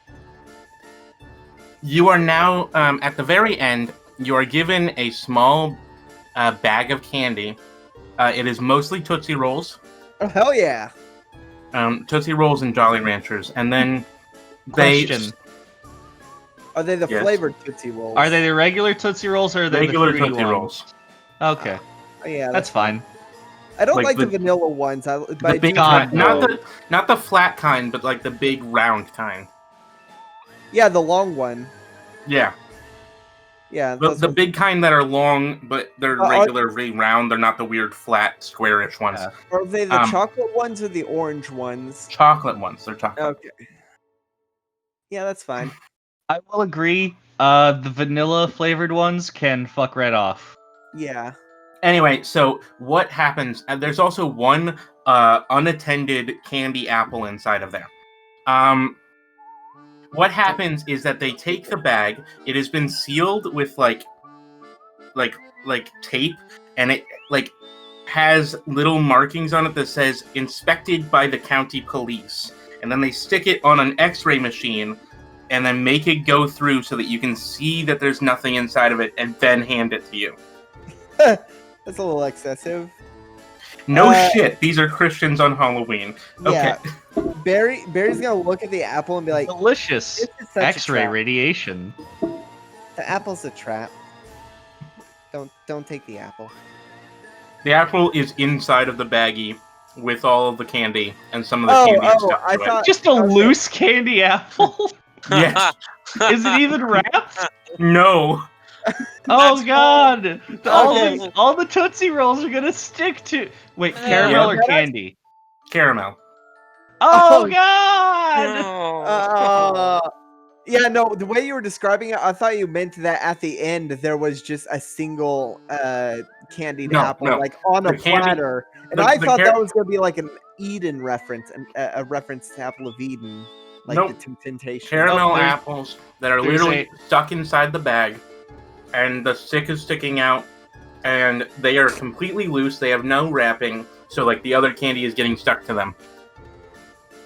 You are now, at the very end, you are given a small bag of candy. It is mostly Tootsie Rolls. Oh hell yeah! Tootsie Rolls and Jolly Ranchers. And then they... Question. Are they the Yes. flavored Tootsie Rolls? Are they the regular Tootsie Rolls or are they Regular the fruity Tootsie ones? Rolls. Okay, Oh, yeah, that's fine. I don't like like the the- vanilla ones. I The big God, kind, no. not the flat kind, but like the big round kind. Yeah, the long one. Yeah. Yeah, The, those the ones. big kind that are long, but they're Are- regularly round. They're not the weird flat, squarish ones. Yeah. Are they the um, chocolate ones or the orange ones? Chocolate ones. They're chocolate. Okay. Yeah, that's fine. I will agree. The vanilla flavored ones can fuck right off. Yeah. Anyway, so what happens? There's also one unattended candy apple inside of there. What happens is that they take the bag. It has been sealed with like tape, and it like has little markings on it that says "Inspected by the county police." And then they stick it on an X-ray machine, and then make it go through so that you can see that there's nothing inside of it, and then hand it to you. That's a little excessive. No Uh, shit, these are Christians on Halloween. Okay. Yeah. Barry's gonna look at the apple and be like, Delicious. "This is such a X-ray trap. radiation. The apple's a trap. Don't take the apple." The apple is inside of the baggie with all of the candy and some of the candy and stuff. I to it. thought Just a okay. loose candy apple? Yes. Is it even wrapped? No. Oh That's god! Okay. All the Tootsie Rolls are gonna stick to... Wait, Yeah. caramel or Yeah. candy? Caramel. Oh Oh, god! Oh. Yeah, no, the way you were describing it, I thought you meant that at the end there was just a single candied No, apple, no. like on a The candy- platter. And the- I the thought car- that was going to be like an Eden reference, a reference to Apple of Eden. Like Nope. the two temptations. Caramel there's- apples that are there's literally stuck inside the bag, and the stick is sticking out, and they are completely loose. They have no wrapping, so like the other candy is getting stuck to them.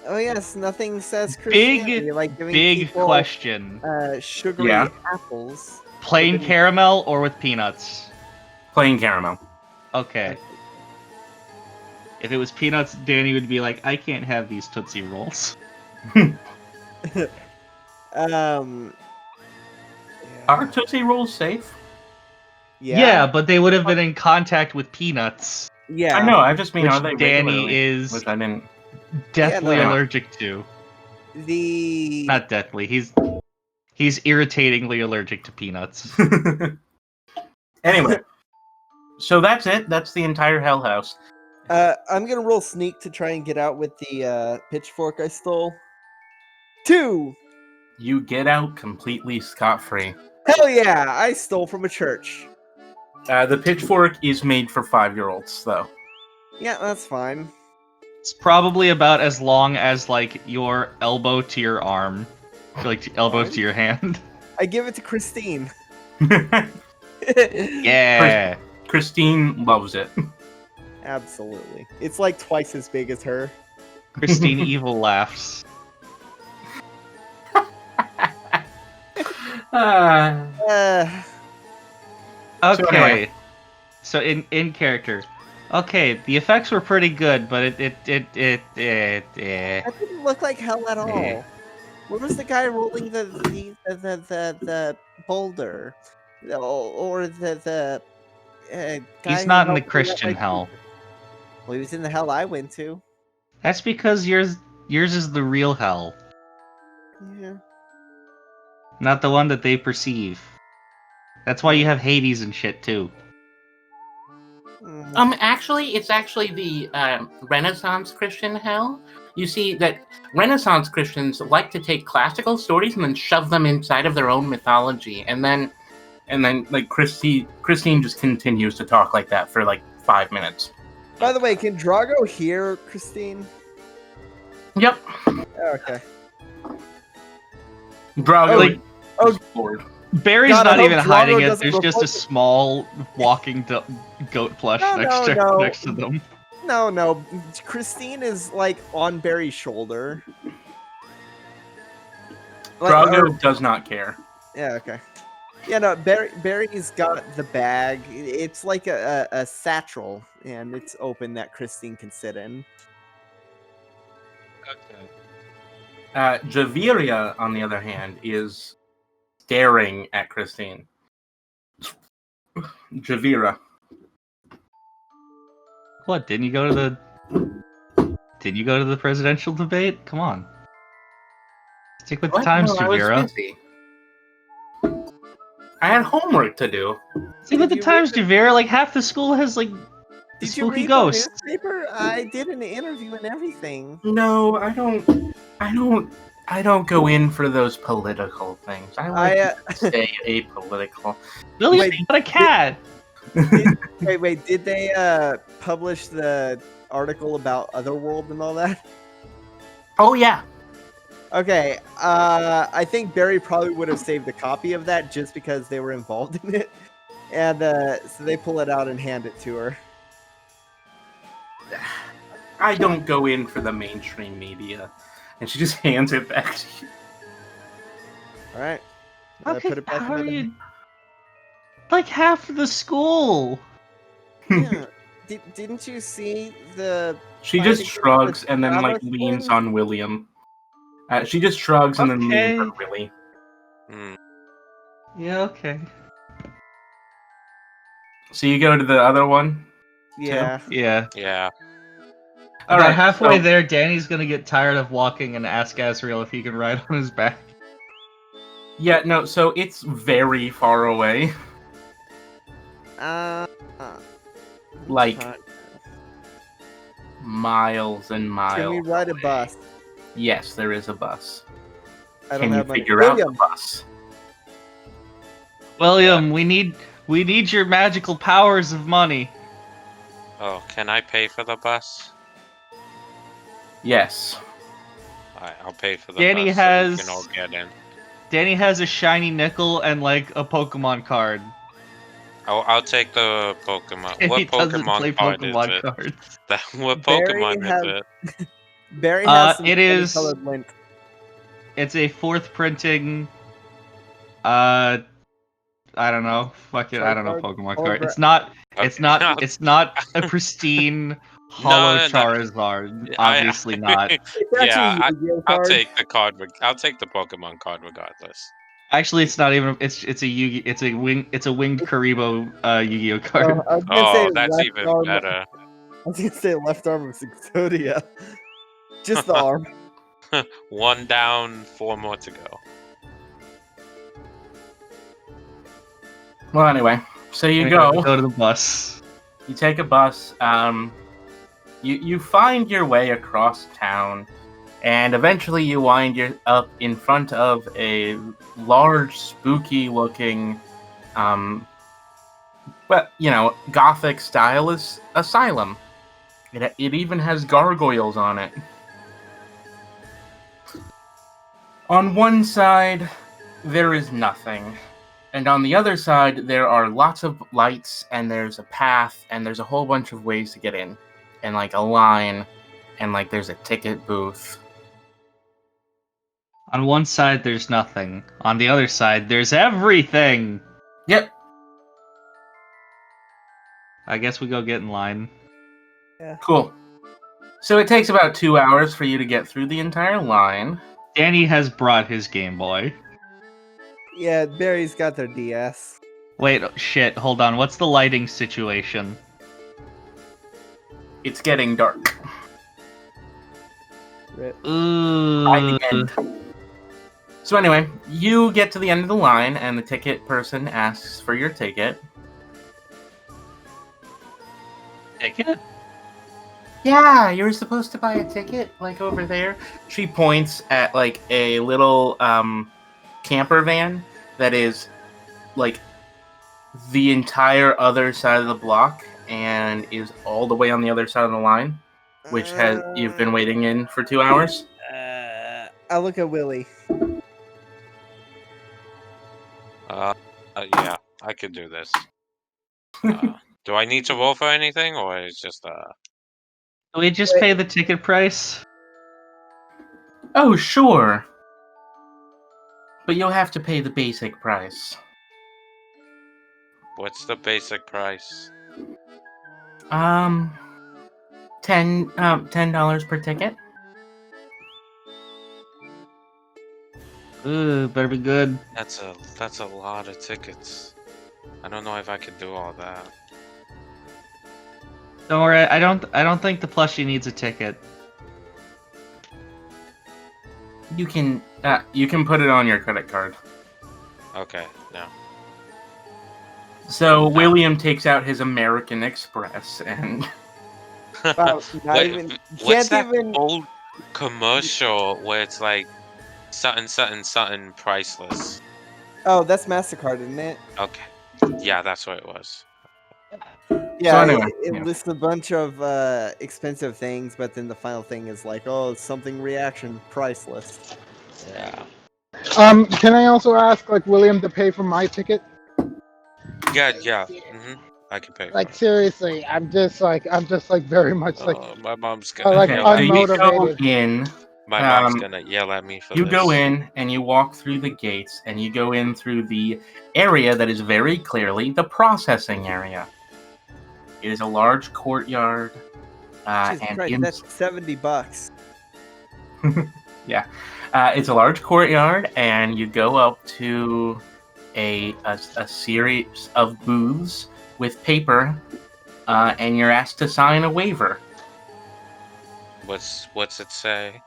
Oh yes, nothing says Big, Christianity like giving Big people question. sugary Yeah. apples. Plain Within- caramel or with peanuts? Plain caramel. Okay. If it was peanuts, Danny would be like, I can't have these Tootsie Rolls. Are Tootsie Rolls safe? Yeah, but they would have been in contact with peanuts, Yeah. I know. I just mean, which are they Danny regularly? is Which I didn't. deathly no. allergic to. The Not deathly. He's irritatingly allergic to peanuts. Anyway, so that's it. That's the entire Hell House. I'm gonna roll sneak to try and get out with the pitchfork I stole. 2. You get out completely scot-free. Hell yeah! I stole from a church. The pitchfork is made for 5-year-olds, though. Yeah, that's fine. It's probably about as long as like your elbow to your arm, like elbow to your hand. I give it to Christine. Yeah. Christine loves it. Absolutely. It's like twice as big as her. Christine Evil laughs. Uh, Okay. So in character. Okay, the effects were pretty good, but that didn't look like hell at all. Where was the guy rolling the boulder? Or the guy he's who not in the helped me get Christian my hell. pizza? Well, he was in the hell I went to. That's because yours is the real hell, Yeah. not the one that they perceive. That's why you have Hades and shit too. Actually, it's actually the Renaissance Christian hell. You see that Renaissance Christians like to take classical stories and then shove them inside of their own mythology, and then like Christine just continues to talk like that for like 5 minutes. By the way, can Drago hear Christine? Yep. Okay. Drago Like- is bored. Barry's God, I not hope even Drago hiding it. doesn't There's just a report- small walking goat plush No, next to them. No. Christine is like on Barry's shoulder. Drago does not care. Yeah, okay. Yeah, no, Barry's got the bag. It's like a satchel, and it's open that Christine can sit in. Okay. Javiria, on the other hand, is staring at Christine. Javira. What? Didn't you go to the presidential debate? Come on. Stick with the times, No, I was Javira. busy. I had homework to do. Stick with the Did you times, read Javira. Like half the school has like Did you spooky read ghosts. the newspaper? I did an interview and everything. No, I don't go in for those political things. I like to stay apolitical. Willie's Wait, not a cat. Wait, did they publish the article about Otherworld and all that? Oh yeah. Okay, I think Barry probably would have saved a copy of that just because they were involved in it. And so they pull it out and hand it to her. I don't go in for the mainstream media. And she just hands it back to you. Alright. Okay, Put it back how in are the- you? Like half the school. Yeah. Didn't you see the... She just Fighting shrugs with and then like Bravo leans thing? on William. She just shrugs and then Okay. leans on Willie. Hmm. Yeah. Okay. So you go to the other one? Yeah. Yeah. Yeah. About halfway so- there, Danny's gonna get tired of walking and ask Azrael if he can ride on his back. Yeah, no, so it's very far away. Like miles and miles. Can we ride a away. bus? Yes, there is a bus. I don't Can you have money. figure out the William, bus? William, we need your magical powers of money. Oh, can I pay for the bus? Yes. Alright, I'll pay for the Danny bus so has- we can all get in. Danny has a shiny nickel and like a Pokemon card. I'll take the Pokemon. Danny What doesn't Pokemon play card Pokemon is it? cards. What Barry Pokemon has- is it? Barry has some it is- colored lint. It's a fourth printing. I don't know. Fuck it. I don't know Charizard? Pokemon Hologra- card. It's not. Okay. It's not. It's not a pristine hollow No. Charizard. Obviously not. It's Yeah, actually a Yu-Gi-Oh I'll card. take the card. I'll take the Pokemon card regardless. Actually, it's not even. It's a Yugi. It's a winged Karibo Yu-Gi-Oh card. I was gonna say That's left even arm- better. I was gonna say left arm of Exodia. Just the arm. 1 down, 4 more to go. Well, anyway, so you We go. go to the bus. You take a bus. You find your way across town, and eventually you wind up in front of a large, spooky-looking, Gothic style asylum. It even has gargoyles on it. On one side, there is nothing. And on the other side, there are lots of lights, and there's a path, and there's a whole bunch of ways to get in. And, like, a line, and, like, there's a ticket booth. On one side, there's nothing. On the other side, there's everything. Yep. I guess we go get in line. Cool. So it takes about 2 hours for you to get through the entire line. Danny has brought his Game Boy. Yeah, Barry's got their DS. Wait, shit, hold on. What's the lighting situation? It's getting dark. Rip. Ooh. By the end. So anyway, you get to the end of the line, and the ticket person asks for your ticket. Ticket? Yeah, you were supposed to buy a ticket, like, over there. She points at, like, a little, camper van that is, like, the entire other side of the block and is all the way on the other side of the line, which you've been waiting in for 2 hours. I look at Willie. Yeah, I could do this. Do I need to roll for anything, or is just Do we just pay the ticket price? Oh, sure. But you'll have to pay the basic price. what's the basic price? $10 per ticket. Ooh, better be good. That's a lot of tickets. I don't know if I could do all that. Don't worry, I don't think the plushie needs a ticket. You can put it on your credit card. Okay, no. So William takes out his American Express and Wow, not Wait, even. what's Can't that even. old commercial where it's like something priceless? Oh, that's MasterCard, isn't it? Okay, yeah, that's what it was. Yeah, anyway, it yeah. lists a bunch of expensive things, but then the final thing is like, oh, something reaction priceless. Yeah. Can I also ask, like, William to pay for my ticket? Yeah. I can pay for Like, it. seriously, I'm just like very much like, My mom's gonna like, yell at me. you go unmotivated. in. My mom's gonna yell at me for You this. go in and you walk through the gates and you go in through the area that is very clearly the processing area. It is a large courtyard. Jesus And Christ, in- that's $70. it's a large courtyard, and you go up to a series of booths with paper, and you're asked to sign a waiver. What's it say?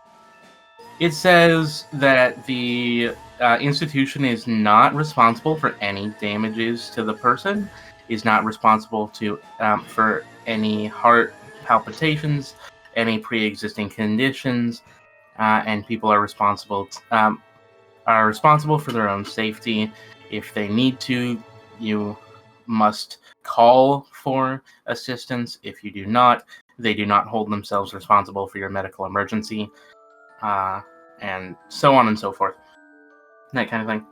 It says that the institution is not responsible for any damages to the person, is not responsible for any heart palpitations, any pre-existing conditions, and people are responsible for their own safety. If they need to, you must call for assistance. If you do not, they do not hold themselves responsible for your medical emergency. and so on and so forth. That kind of thing.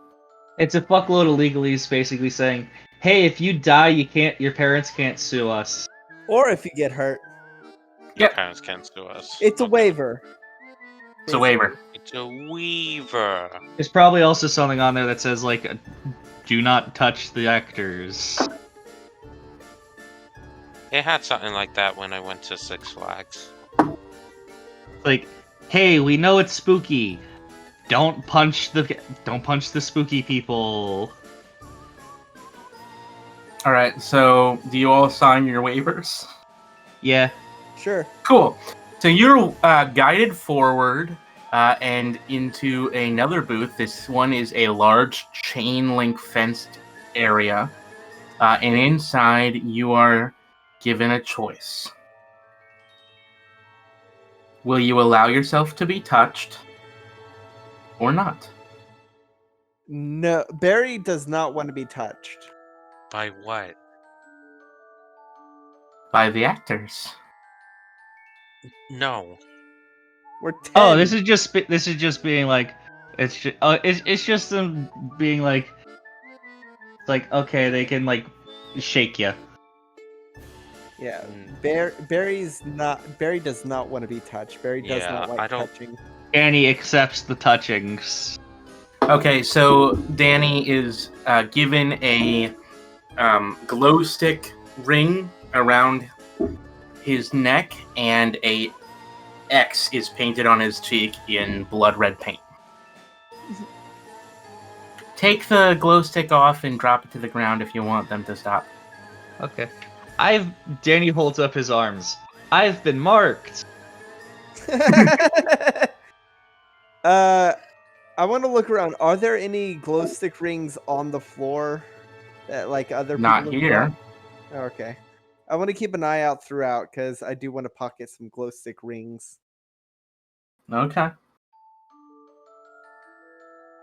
It's a fuckload of legalese basically saying, hey, if you die, your parents can't sue us. Or if you get hurt, Your Yep. parents can't sue us. it's a Okay. waiver. It's a waiver. It's a weaver. There's probably also something on there that says, like, do not touch the actors. It had something like that when I went to Six Flags. Like, hey, we know it's spooky. Don't punch the spooky people. All right. So, do you all sign your waivers? Yeah. Sure. Cool. So you're guided forward and into another booth. This one is a large chain link fenced area, and inside you are given a choice. Will you allow yourself to be touched or not? No, Baerry does not want to be touched. By what? By the actors. No. We're 10. Oh, this is just being like, it's just them being like okay, they can like shake you. Yeah, Baerry does not want to be touched. Baerry does Yeah, not like I don't- touching. Annie accepts the touchings. Okay, so Danny is given a glow stick ring around his neck, and a X is painted on his cheek in blood red paint. Take the glow stick off and drop it to the ground if you want them to stop. Okay. Danny holds up his arms. I've been marked. I want to look around. Are there any glow stick rings on the floor that like other people Not have here. brought? Okay. I want to keep an eye out throughout because I do want to pocket some glow stick rings. Okay.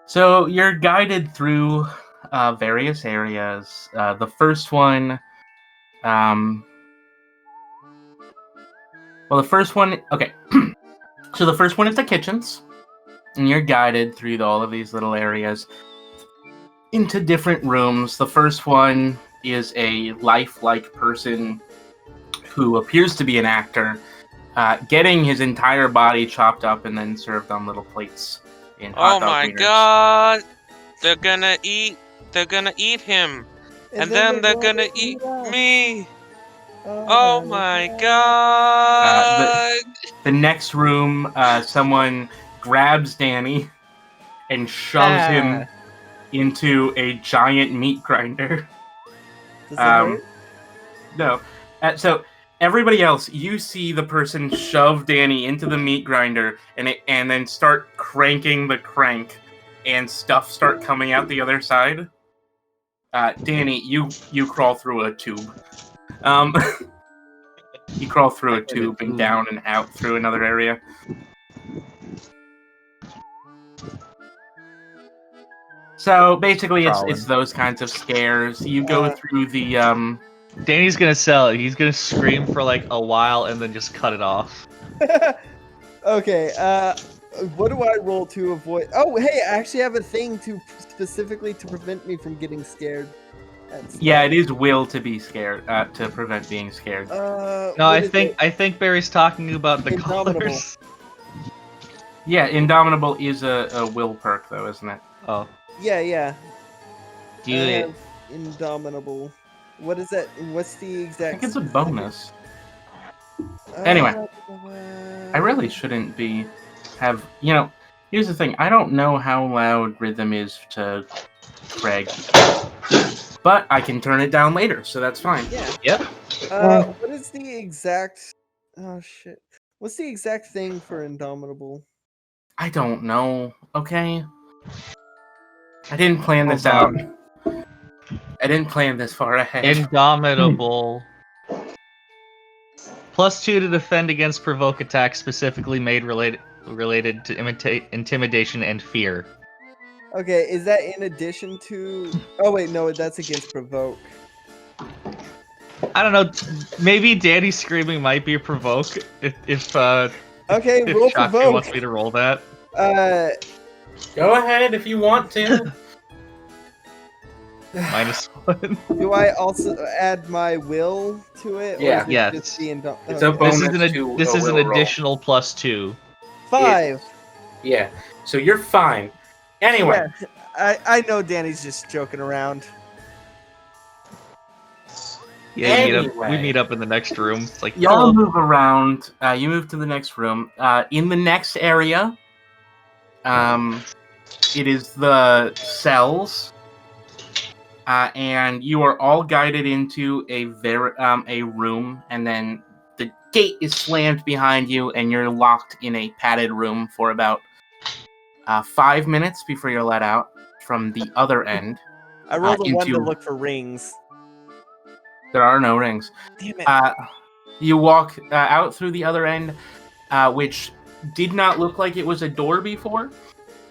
So you're guided through various areas. The first one, okay. So the first one is the kitchens, and you're guided through all of these little areas into different rooms. The first one is a lifelike person who appears to be an actor, getting his entire body chopped up and then served on little plates in hot Oh dog my wieners. god! They're gonna eat him! And then they're gonna eat us. me! Oh my god! The next room, someone grabs Danny and shoves him into a giant meat grinder. Does it hurt? No. So everybody else, you see the person shove Danny into the meat grinder and then start cranking the crank, and stuff start coming out the other side. Danny, you crawl through a tube. You crawl through a tube and down and out through another area. So basically, it's those kinds of scares. You go through the Danny's gonna sell it. He's gonna scream for like a while and then just cut it off. Okay, what do I roll to avoid? Oh, hey, I actually have a thing specifically to prevent me from getting scared. Yeah, it is will to be scared, to prevent being scared. No, I think Barry's talking about the Indomitable. colors. Yeah, Indomitable is a will perk, though, isn't it? Oh, Yeah. do you? I have Indomitable. What is that? What's the I exact? think it's a bonus. Anyway. I really shouldn't here's the thing. I don't know how loud Rhythm is to Craig, but I can turn it down later, so that's fine. Yeah. Yep. What is the exact? Oh shit! What's the exact thing for Indomitable? I don't know, okay? I didn't plan this Hold out. I didn't plan this far ahead. Indomitable. +2 to defend against provoke attacks specifically made related to intimidation and fear. Okay, is that in addition to? Oh wait, no, that's against provoke. I don't know. Maybe Danny screaming might be a provoke. If Okay, roll Shaka provoke. wants me to roll that. Go ahead if you want to. -1. Do I also add my will to it? Yeah. Or is it Yes. just the It's a okay. bonus This is an will roll. additional +2. 5. Yeah. So you're fine. Anyway. Yeah, I know Danny's just joking around. Yeah, we Anyway. meet up in the next room. It's like, Y'all hello. move around. You move to the next room. In the next area, it is the cells, and you are all guided into a room, and then the gate is slammed behind you, and you're locked in a padded room for about 5 minutes before you're let out from the other end. I rolled a 1 to into- look for rings. There are no rings. Damn it. You walk out through the other end, which did not look like it was a door before.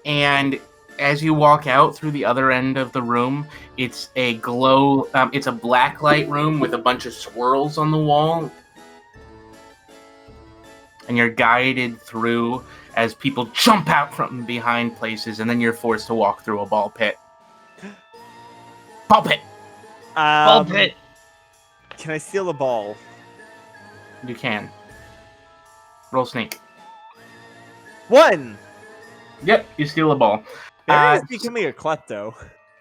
And as you walk out through the other end of the room, it's a it's a black light room with a bunch of swirls on the wall. And you're guided through as people jump out from behind places, and then you're forced to walk through a ball pit. Ball pit! Ball pit. Can I steal the ball? You can. Roll sneak. 1! Yep, you steal a ball. Barry is becoming a klepto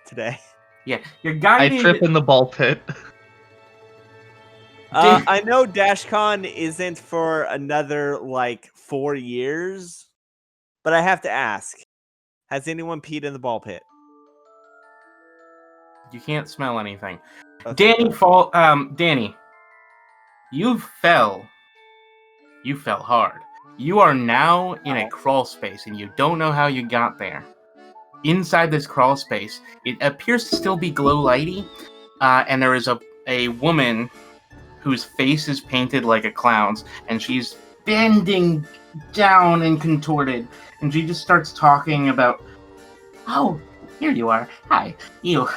today. Yeah, you're I guided. trip in the ball pit. I know DashCon isn't for another, 4 years, but I have to ask. Has anyone peed in the ball pit? You can't smell anything. Okay. Danny, you fell. You fell hard. You are now in a crawl space, and you don't know how you got there. Inside this crawl space, it appears to still be glow lighty, and there is a woman whose face is painted like a clown's, and she's bending down and contorted, and she just starts talking about, "Oh, here you are. Hi, you.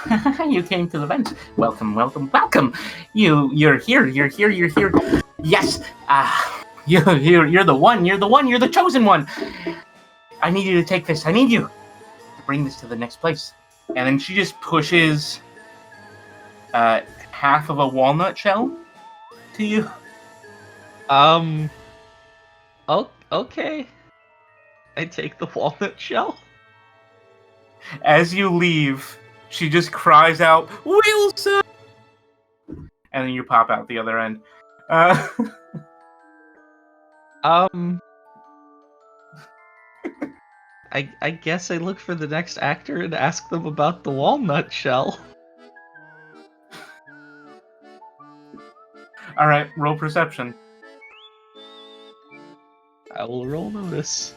You came to the vent. Welcome, welcome, welcome. You're here. You're here. You're here. Yes. You're the one. You're the one. You're the chosen one. I need you to take this. I need you to bring this to the next place." And then she just pushes half of a walnut shell to you. Okay. I take the walnut shell. As you leave, she just cries out, "Wilson!" And then you pop out the other end. I guess I look for the next actor and ask them about the walnut shell. All right, roll perception. I will roll notice.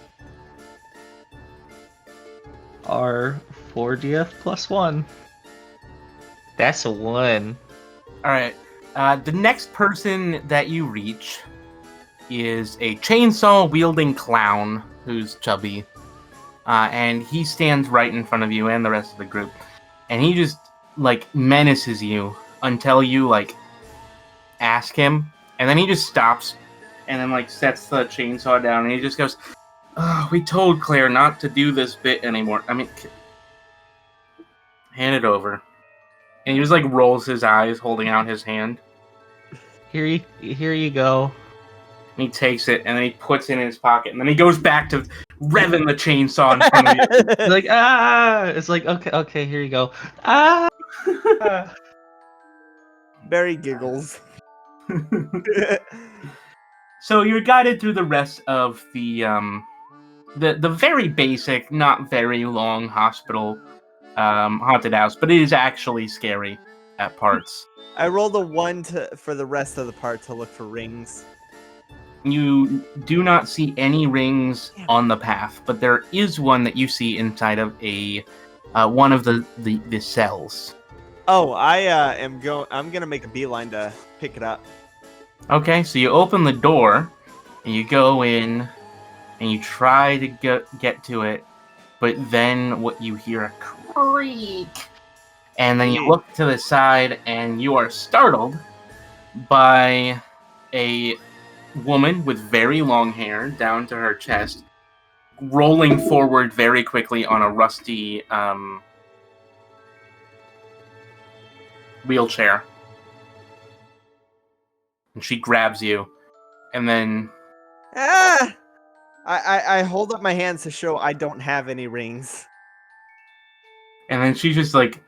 R 4DF +1. That's a 1. All right. The next person that you reach is a chainsaw-wielding clown who's chubby. And he stands right in front of you and the rest of the group. And he just, menaces you until you, ask him. And then he just stops and then, sets the chainsaw down. And he just goes, "Oh, we told Claire not to do this bit anymore. I mean, hand it over." And he just, rolls his eyes, holding out his hand. Here you go. And he takes it, and then he puts it in his pocket. And then he goes back to revving the chainsaw in front of you. It's like, ah! It's like, okay, here you go. Ah! Barry giggles. So you're guided through the rest of the very basic, not very long hospital haunted house, but it is actually scary at parts. I rolled a 1 for the rest of the part to look for rings. You do not see any rings on the path, but there is one that you see inside of one of the cells. Oh, I'm gonna make a beeline to pick it up. Okay, so you open the door, and you go in, and you try to get to it, but then what you hear a creak, and then you look to the side, and you are startled by a woman with very long hair down to her chest, rolling forward very quickly on a rusty wheelchair. And she grabs you, and then Ah! I hold up my hands to show I don't have any rings. she just like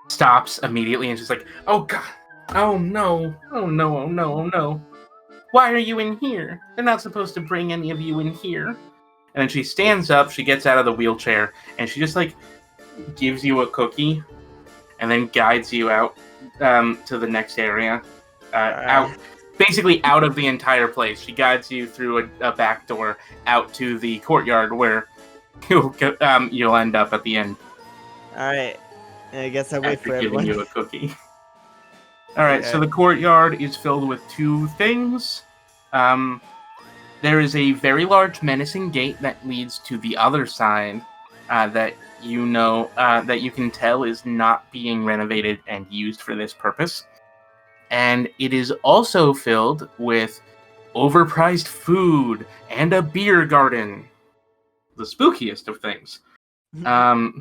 stops immediately and she's like, "Oh God, oh no, oh no, oh no, oh no! Why are you in here? They're not supposed to bring any of you in here." And then she stands up, she gets out of the wheelchair, and she just like gives you a cookie, and then guides you out to the next area, out. Basically, out of the entire place. She guides you through a back door out to the courtyard where you'll end up at the end. All right. I guess I wait After for giving everyone. you a cookie. All right. Okay. So the courtyard is filled with two things. There is a very large, menacing gate that leads to the other side. That that you can tell is not being renovated and used for this purpose. And it is also filled with overpriced food and a beer garden. The spookiest of things. Well,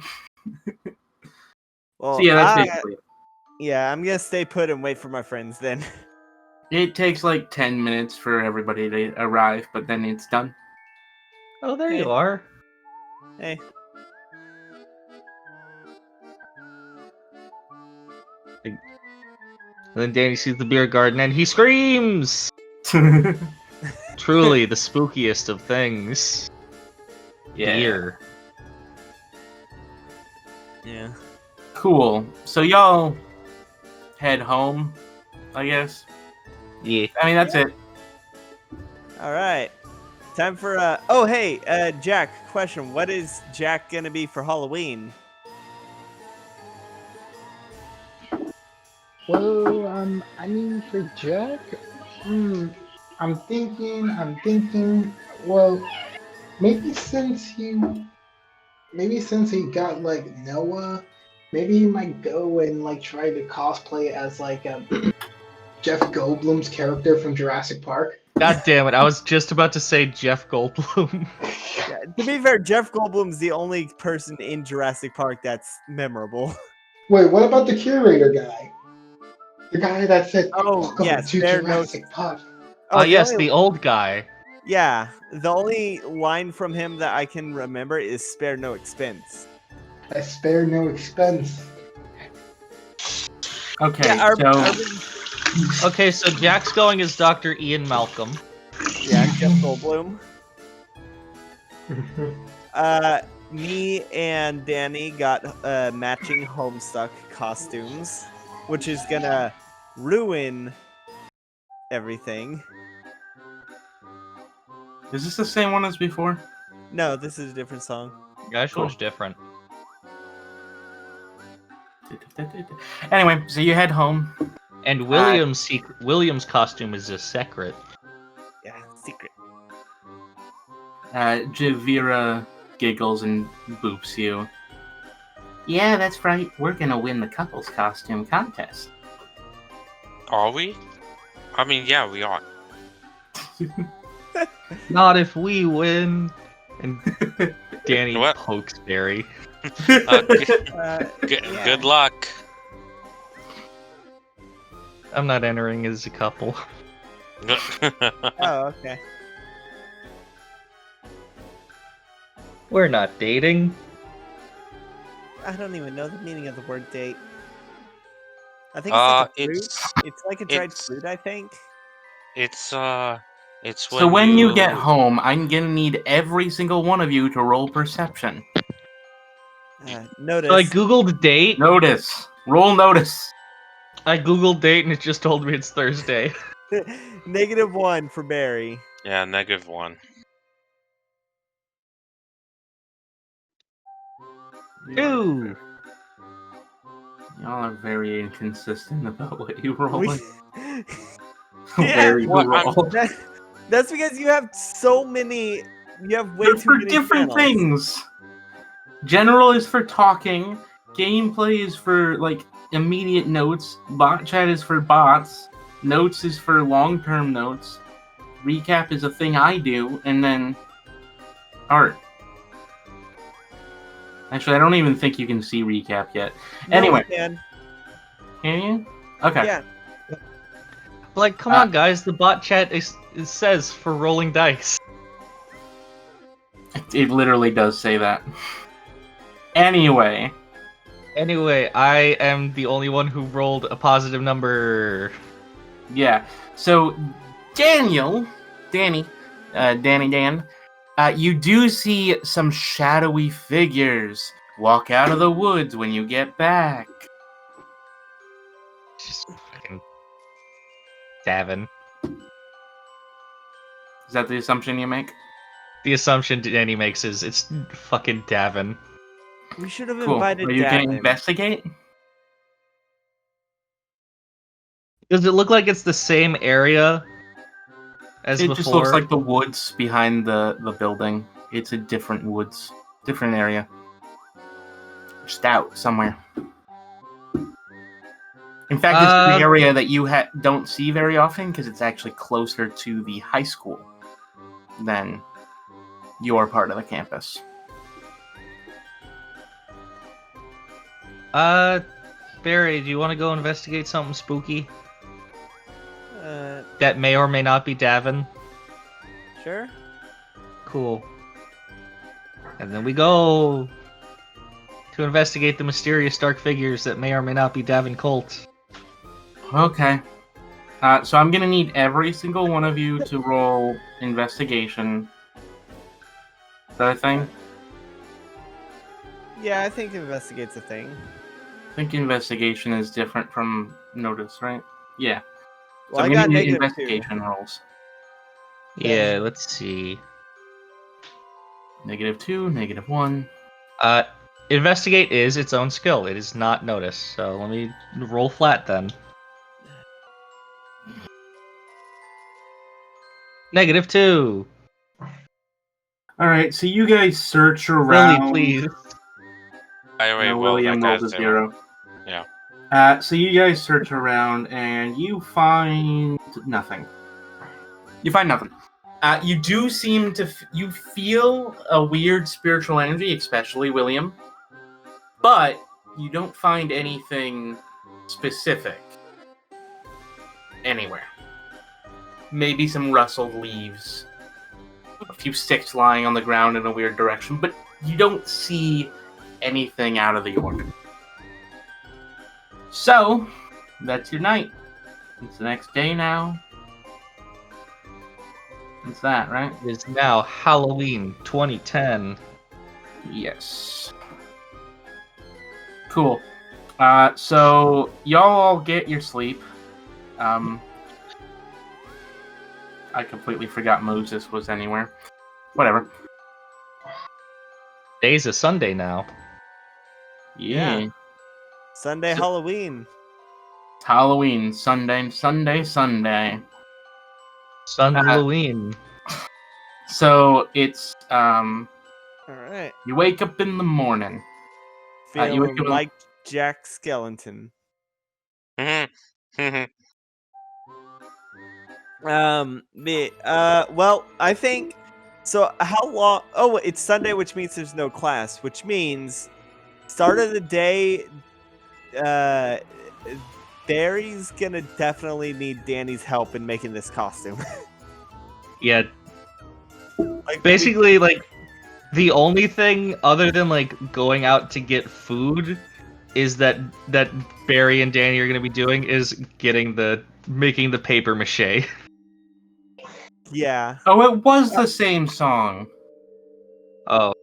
So yeah, that's basically it. Yeah, I'm gonna stay put and wait for my friends then. It takes like 10 minutes for everybody to arrive, but then it's done. Oh, there Hey. you are. Hey. And then Danny sees the beer garden and he screams! Truly the spookiest of things. Yeah. Beer. Yeah. Cool. So y'all head home, I guess. Yeah. I mean, that's it. All right. Time for oh hey, Jack, question. What is Jack gonna be for Halloween? Well, I mean, for Jack, I'm thinking. Well, maybe since he got like Noah, maybe he might go and like try to cosplay as like Jeff Goldblum's character from Jurassic Park. God damn it, I was just about to say Jeff Goldblum. Yeah, to be fair, Jeff Goldblum's the only person in Jurassic Park that's memorable. Wait, what about the curator guy? The guy that said, Oh, "Welcome yes, to there Jurassic Park." Oh, yes, only- the old guy. Yeah, the only line from him that I can remember is "spare no expense." I spare no expense. Okay, Yeah, so Okay, so Jack's going as Dr. Ian Malcolm. yeah, Jeff Goldblum. Me and Danny got matching Homestuck costumes, which is gonna ruin everything. is this the same one as before? No, this is a different song. Yeah, this Cool. one's different. Anyway, so you head home. And William's costume is a secret. Yeah, secret. Javira giggles and boops you. Yeah, that's right. We're gonna win the couples costume contest. Are we? I mean, yeah, we are. Not if we win. And Danny What? pokes Baerry. Yeah. Good luck. I'm not entering as a couple. Oh, okay. We're not dating. I don't even know the meaning of the word date. I think it's like a fruit. It's like a dried it's- fruit, I think. It's when So when you get home, I'm gonna need every single one of you to roll perception. Notice. So I googled date. Notice. Roll notice. I googled date and it just told me it's Thursday. -1 for Baerry. Yeah, -1. Ooh. Y'all are very inconsistent about what you roll. We- Very What, roll. That's because you have so many. You have way They're too for many different channels. things. General is for talking. Gameplay is for like immediate notes. Bot chat is for bots. Notes is for long-term notes. Recap is a thing I do, and then art. Actually, I don't even think you can see recap yet. No, Anyway. we can. Can you? Okay. Yeah. Like, come on, guys. The bot chat it says for rolling dice. It literally does say that. Anyway. Anyway, I am the only one who rolled a positive number. Yeah. So, Danny, Dan, you do see some shadowy figures walk out of the woods when you get back. Just fucking Davin. Is that the assumption you make? The assumption Danny makes is it's fucking Davin. We should have Cool. invited Are you going to Davin. investigate? Does it look like it's the same area as It before? just looks like the woods behind the building. It's a different woods. Different area. Just out somewhere. In fact, it's an area that you don't see very often because it's actually closer to the high school than your part of the campus. Baerry, do you want to go investigate something spooky? That may or may not be Davin. Sure. Cool. And then we go to investigate the mysterious dark figures that may or may not be Davin Colt. Okay. So I'm gonna need every single one of you to roll investigation. Is that a thing? Yeah, I think investigate's a thing. I think investigation is different from notice, right? Yeah. Well, So I I'm got gonna need -2. investigation rolls. Yeah, let's see. -2, -1. Investigate is its own skill. It is not notice. So let me roll flat then. -2. Alright, so you guys search Willie, around. please. I already No, rolled William that rolled guy's a 0. 0. Yeah. So you guys search around and you find nothing. You find nothing. You do seem to you feel a weird spiritual energy, especially William, but you don't find anything specific anywhere. Maybe some rustled leaves, a few sticks lying on the ground in a weird direction, but you don't see anything out of the ordinary. So, that's your night. It's the next day now. It's that, right? It is now Halloween 2010. Yes. Cool. So, y'all all get your sleep. I completely forgot Moses was anywhere. Whatever. Today's a Sunday now. Yeah. Sunday, Halloween. It's Halloween. Sunday. Halloween. So, it's, All right. you wake up in the morning. you Feeling wake up like Jack Skellington. Well, I think so. How long? Oh, it's Sunday, which means there's no class, which means start of the day. Barry's gonna definitely need Danny's help in making this costume. Yeah, Like basically, like, the only thing other than, like, going out to get food is that Barry and Danny are gonna be doing is making the paper mache. Yeah. Oh, it was the same song. Oh.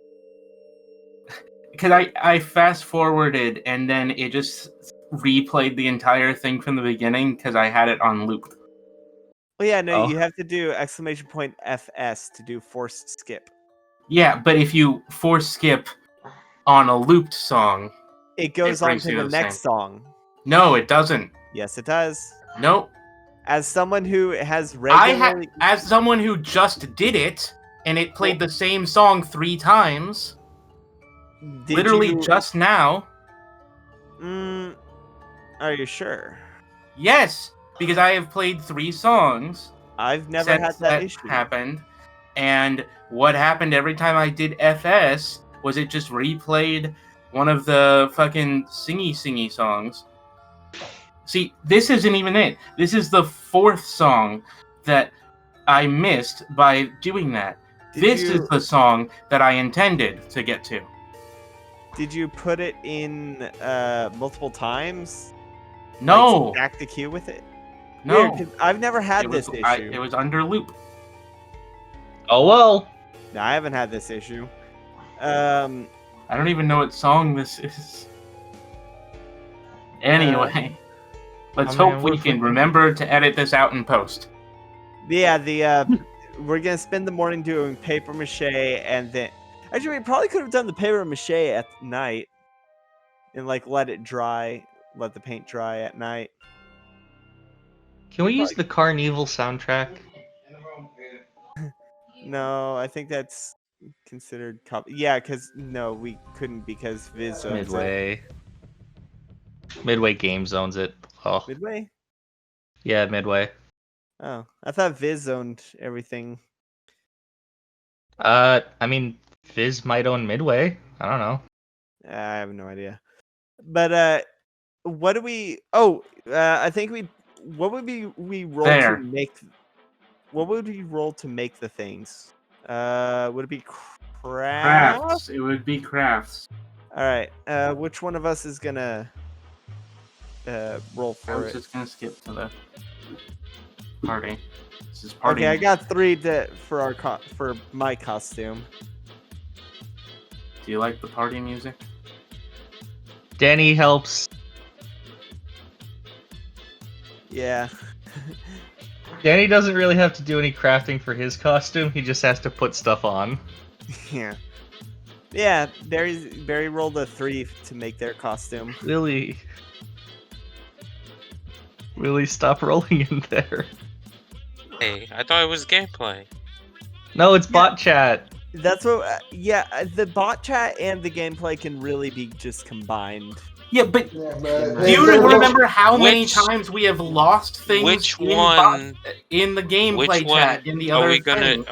Because I fast forwarded and then it just replayed the entire thing from the beginning because I had it on loop. Well, yeah, no, Oh. you have to do !FS to do forced skip. Yeah, but if you force skip on a looped song, It goes on brings to you the the next same. song. No, it doesn't. Yes, it does. Nope. As someone who has regularly, As someone who just did it, and it played the same song 3 times, literally just now. Are you sure? Yes, because I have played 3 songs. I've never had since that issue. happened, and what happened every time I did FS, was it just replayed one of the fucking singy songs. See, this isn't even it. This is the 4th song that I missed by doing that. This is the song that I intended to get to. Did you put it in multiple times? No. Like, stack the queue with it? No. Weird, 'cause I've never had this issue. It was under loop. Oh well. No, I haven't had this issue. I don't even know what song this is. Anyway, let's hope we can remember to edit this out in post. Yeah, we're gonna spend the morning doing paper mache, and then actually we probably could have done the paper mache at night, and like let it dry, let the paint dry at night. Can we use the Carnival soundtrack? No, I think that's considered yeah, because no, we couldn't because Viz owns Midway. Midway Games owns it. Oh, Midway? yeah, Midway. Oh, I thought Viz owned everything. I mean, Viz might own Midway. I don't know. I have no idea. But what do we? Oh, I think we. What would we roll There. to make? What would we roll to make the things? Would it be crafts? Crafts. It would be crafts. All right. Which one of us is gonna roll I for was it? just gonna skip to the party. This is party. Okay, I got 3 for for my costume. Do you like the party music? Danny helps. Yeah. Danny doesn't really have to do any crafting for his costume. He just has to put stuff on. Yeah. Yeah. Barry rolled a 3 to make their costume. Willie, stop rolling in there. Hey, I thought it was gameplay. No, it's bot chat. That's what. Yeah, the bot chat and the gameplay can really be just combined. Yeah, but Yeah, but do you remember how many Which- times we have lost things Which in, one? in the gameplay Which one chat in the are other we gonna? thing?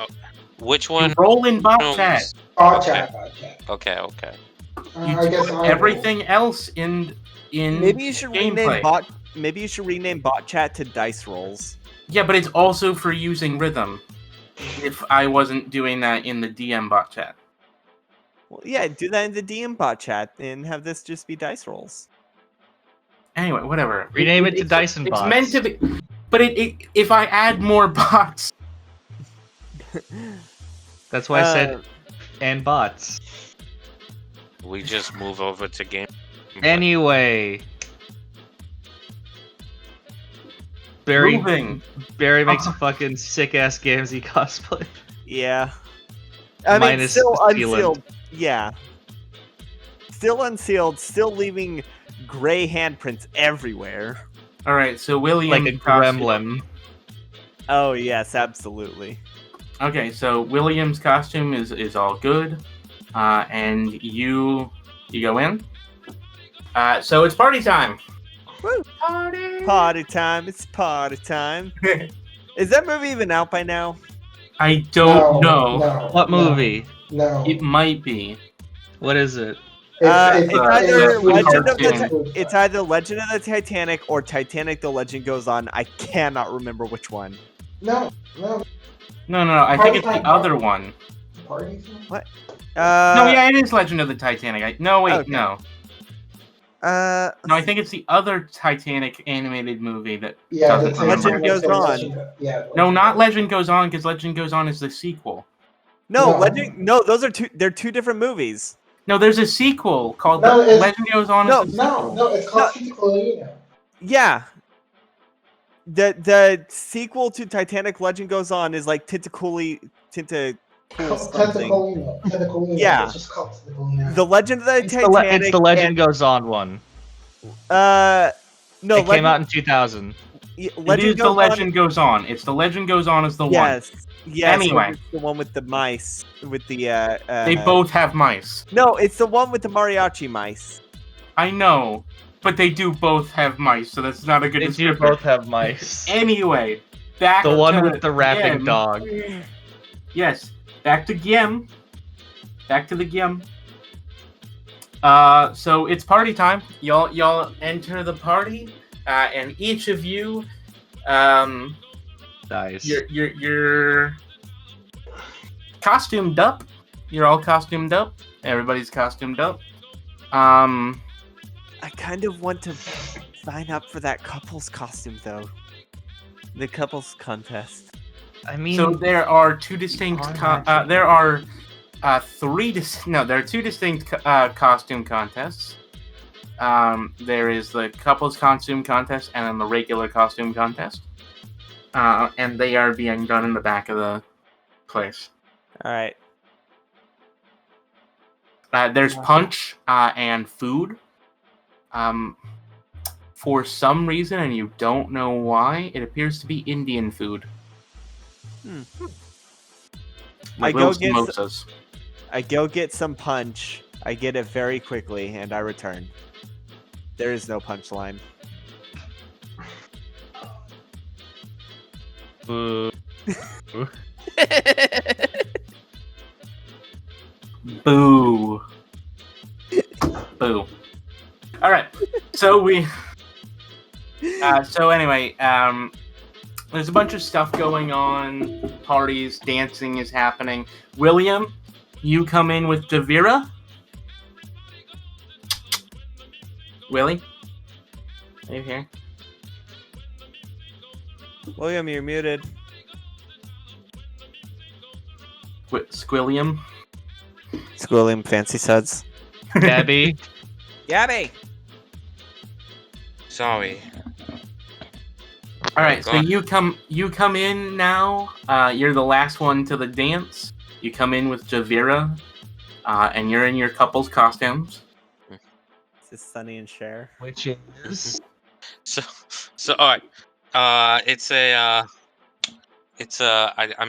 Which You one? roll in bot knows? chat. Bot Okay. chat, bot chat. Okay. You I guess do I'll everything else in Maybe you should rename gameplay. bot. Maybe you should rename bot chat to dice rolls. Yeah, but it's also for using rhythm. If I wasn't doing that in the DM bot chat. Well, yeah, do that in the DM bot chat and have this just be dice rolls. Anyway, whatever. Rename it to It's- Dyson It's bots. meant to be, but if I add more bots, That's why I said and bots. We just move over to game. Anyway, Barry moving. makes a fucking sick ass Gamzee cosplay. Yeah. I mean, Minus still the sealant. unsealed. Yeah. Still unsealed. Still leaving gray handprints everywhere. All right, so William Like a gremlin. Oh yes, absolutely. Okay, so William's costume is all good, and you go in. So it's party time. Woo! Party. Party time! It's party time. Is that movie even out by now? I don't know. No, What movie? No. It might be. What is it? It's either Legend of cartoon. it's either Legend of the Titanic or Titanic: The Legend Goes On. I cannot remember which one. No. No. I think it's the other one. Party time? What? No, yeah, it is Legend of the Titanic. No, wait, Okay. no. No, I think it's the other Titanic animated movie that. Yeah, doesn't the remember. Legend Goes On. Yeah. No, not Legend Goes On, because Legend Goes On is the sequel. No, No. Legend. No, those are two. They're two different movies. No, there's a sequel called No, it's- Legend Goes On. No, is the sequel. No, it's called Titicolino. Yeah. The sequel to Titanic: Legend Goes On is like Tentacool something. Titicolino. Yeah. It's just called Titicolino. The Legend of the It's Titanic. the Legend Goes On one. No, It came out in 2000. Legend it is the Legend Goes On. It's the Legend Goes On is the one. Yes. Anyway. It's the one with the mice. With the They both have mice. No, it's the one with the mariachi mice. I know, but they do both have mice, so that's not a good They do descriptor. both have mice. Anyway, back The one to with the rapping Gim. dog. Yes, back to Gim. Back to the Gim. So it's party time. Y'all enter the party, and each of you, Nice. you're costumed up. You're all costumed up. Everybody's costumed up. I kind of want to sign up for that couples costume though. The couples contest. I mean, So there are two distinct. There are there are two distinct costume contests. There is the couples costume contest and then the regular costume contest. And they are being done in the back of the place. All right. There's punch and food. For some reason, and you don't know why, it appears to be Indian food. I Little go get samosas. I go get some punch. I get it very quickly, and I return. There is no punchline. boo. Boo. Boo. All right. So we. So anyway, there's a bunch of stuff going on. Parties, dancing is happening. William, you come in with Javira. Willie, are you here? William, you're muted. Squilliam. Squilliam fancy suds. Gabby. Gabby! Sorry. All right, so God. you come in now. You're the last one to the dance. You come in with Javira, and you're in your couple's costumes. Is this Sunny and Cher? Which is So all right. I'm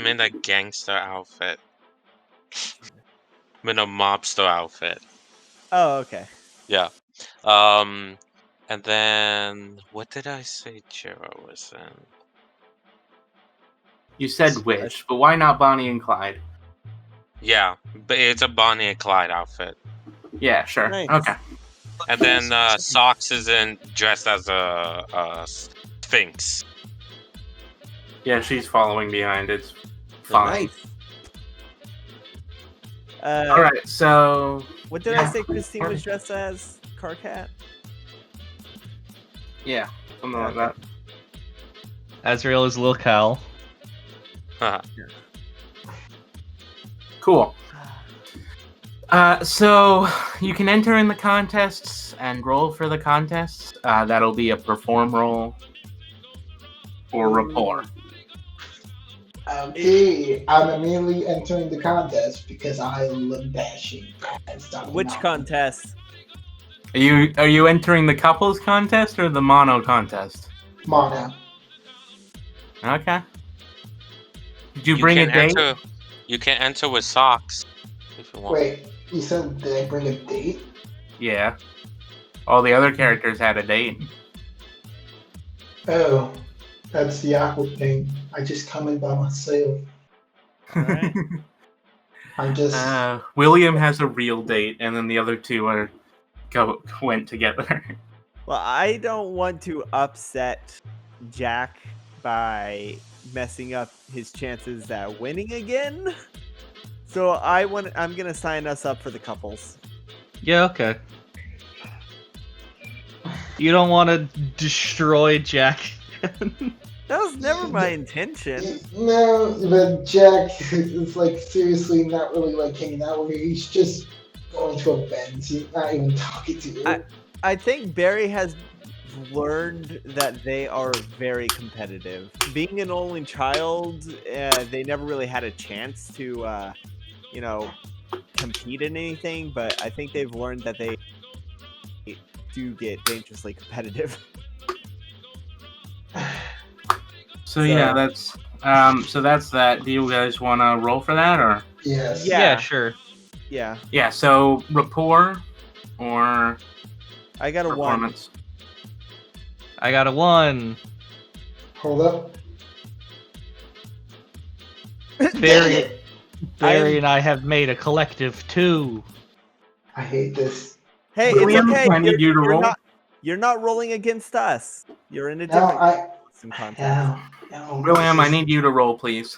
in a gangster outfit. I'm in a mobster outfit. Oh, okay. Yeah. And then what did I say Jiro was in? You said which, but why not Bonnie and Clyde? Yeah, but it's a Bonnie and Clyde outfit. Yeah, sure. Nice. Okay. And then Socks is dressed as a sphinx. Yeah, she's following behind. It's fine. Nice. All right, so What did I say Christine was dressed as? Carcat? yeah, something like that. Azrael is Lil Cal. Cool. So you can enter in the contests and roll for the contests. That'll be a perform roll or rapport. Okay, I'm immediately entering the contest because I look dashing. Which contest? Are you entering the couples contest or the mono contest? Mono. Okay. Did you bring a date? You can enter with Socks if you want. Wait, you said did I bring a date? Yeah. All the other characters had a date. Oh, that's the awkward thing. I just come in by myself. Alright. I'm just. William has a real date, and then the other two went together. Well, I don't want to upset Jack by messing up his chances at winning again. So I'm gonna sign us up for the couples. Yeah, okay. You don't want to destroy Jack. That was never my intention. No, but Jack is like seriously not really like hanging out with me. He's just going to events. He's not even talking to you. I think Baerry has learned that they are very competitive. Being an only child, they never really had a chance to, compete in anything. But I think they've learned that they do get dangerously competitive. So yeah, that's that. Do you guys want to roll for that or? Yes. Yeah, sure. Yeah. Yeah. So rapport or I got a 1. performance. I got a 1. Hold up. Baerry and I have made a collective 2. I hate this. Hey, William, it's okay. I need you to roll. You're not rolling against us. You're in a No, different I. costume contest. No. William, I need you to roll, please.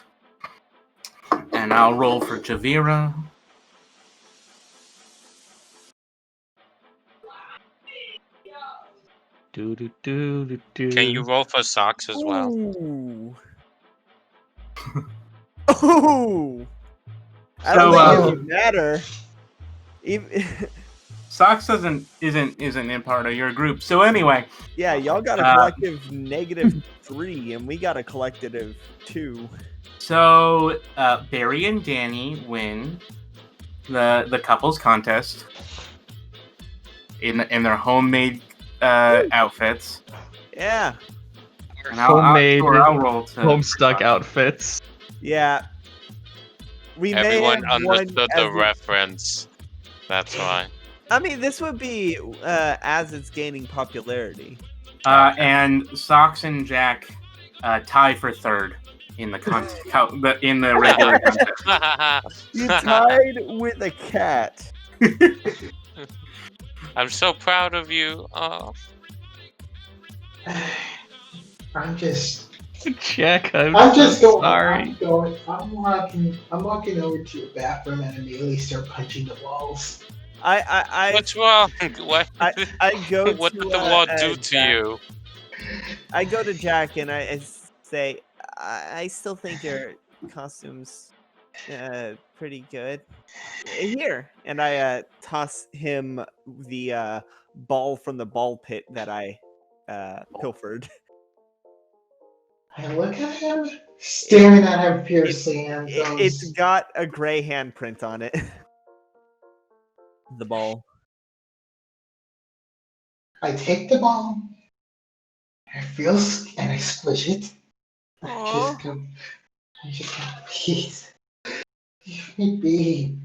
And I'll roll for Javira. Do do do do do. Can you roll for socks as well? Ooh. Ooh. I So, don't think it would matter. Even, Socks isn't in part of your group. So anyway, yeah, y'all got a collective -3, and we got a collective 2. so Baerry and Danny win the couples contest in their homemade outfits. Yeah, And Homemade, I'll roll to Homestuck outfits. yeah. We Everyone may have understood won the as reference. That's why. I mean, this would be as it's gaining popularity. And Socks and Jack tie for third in the in the regular contest. You tied with a cat. I'm so proud of you. Oh. I'm just. Jack, I'm just so going. sorry. I'm walking over to the bathroom and immediately start punching the walls. What's wrong? What? I go What to did the wall do to Jack. you? I go to Jack and I say, I still think your costume's pretty good. Here, and I toss him the ball from the ball pit that I pilfered. I look at him, staring at him fiercely, and It's got a gray handprint on it. The ball. I take the ball, I and I squish it. I just go, please, leave me be.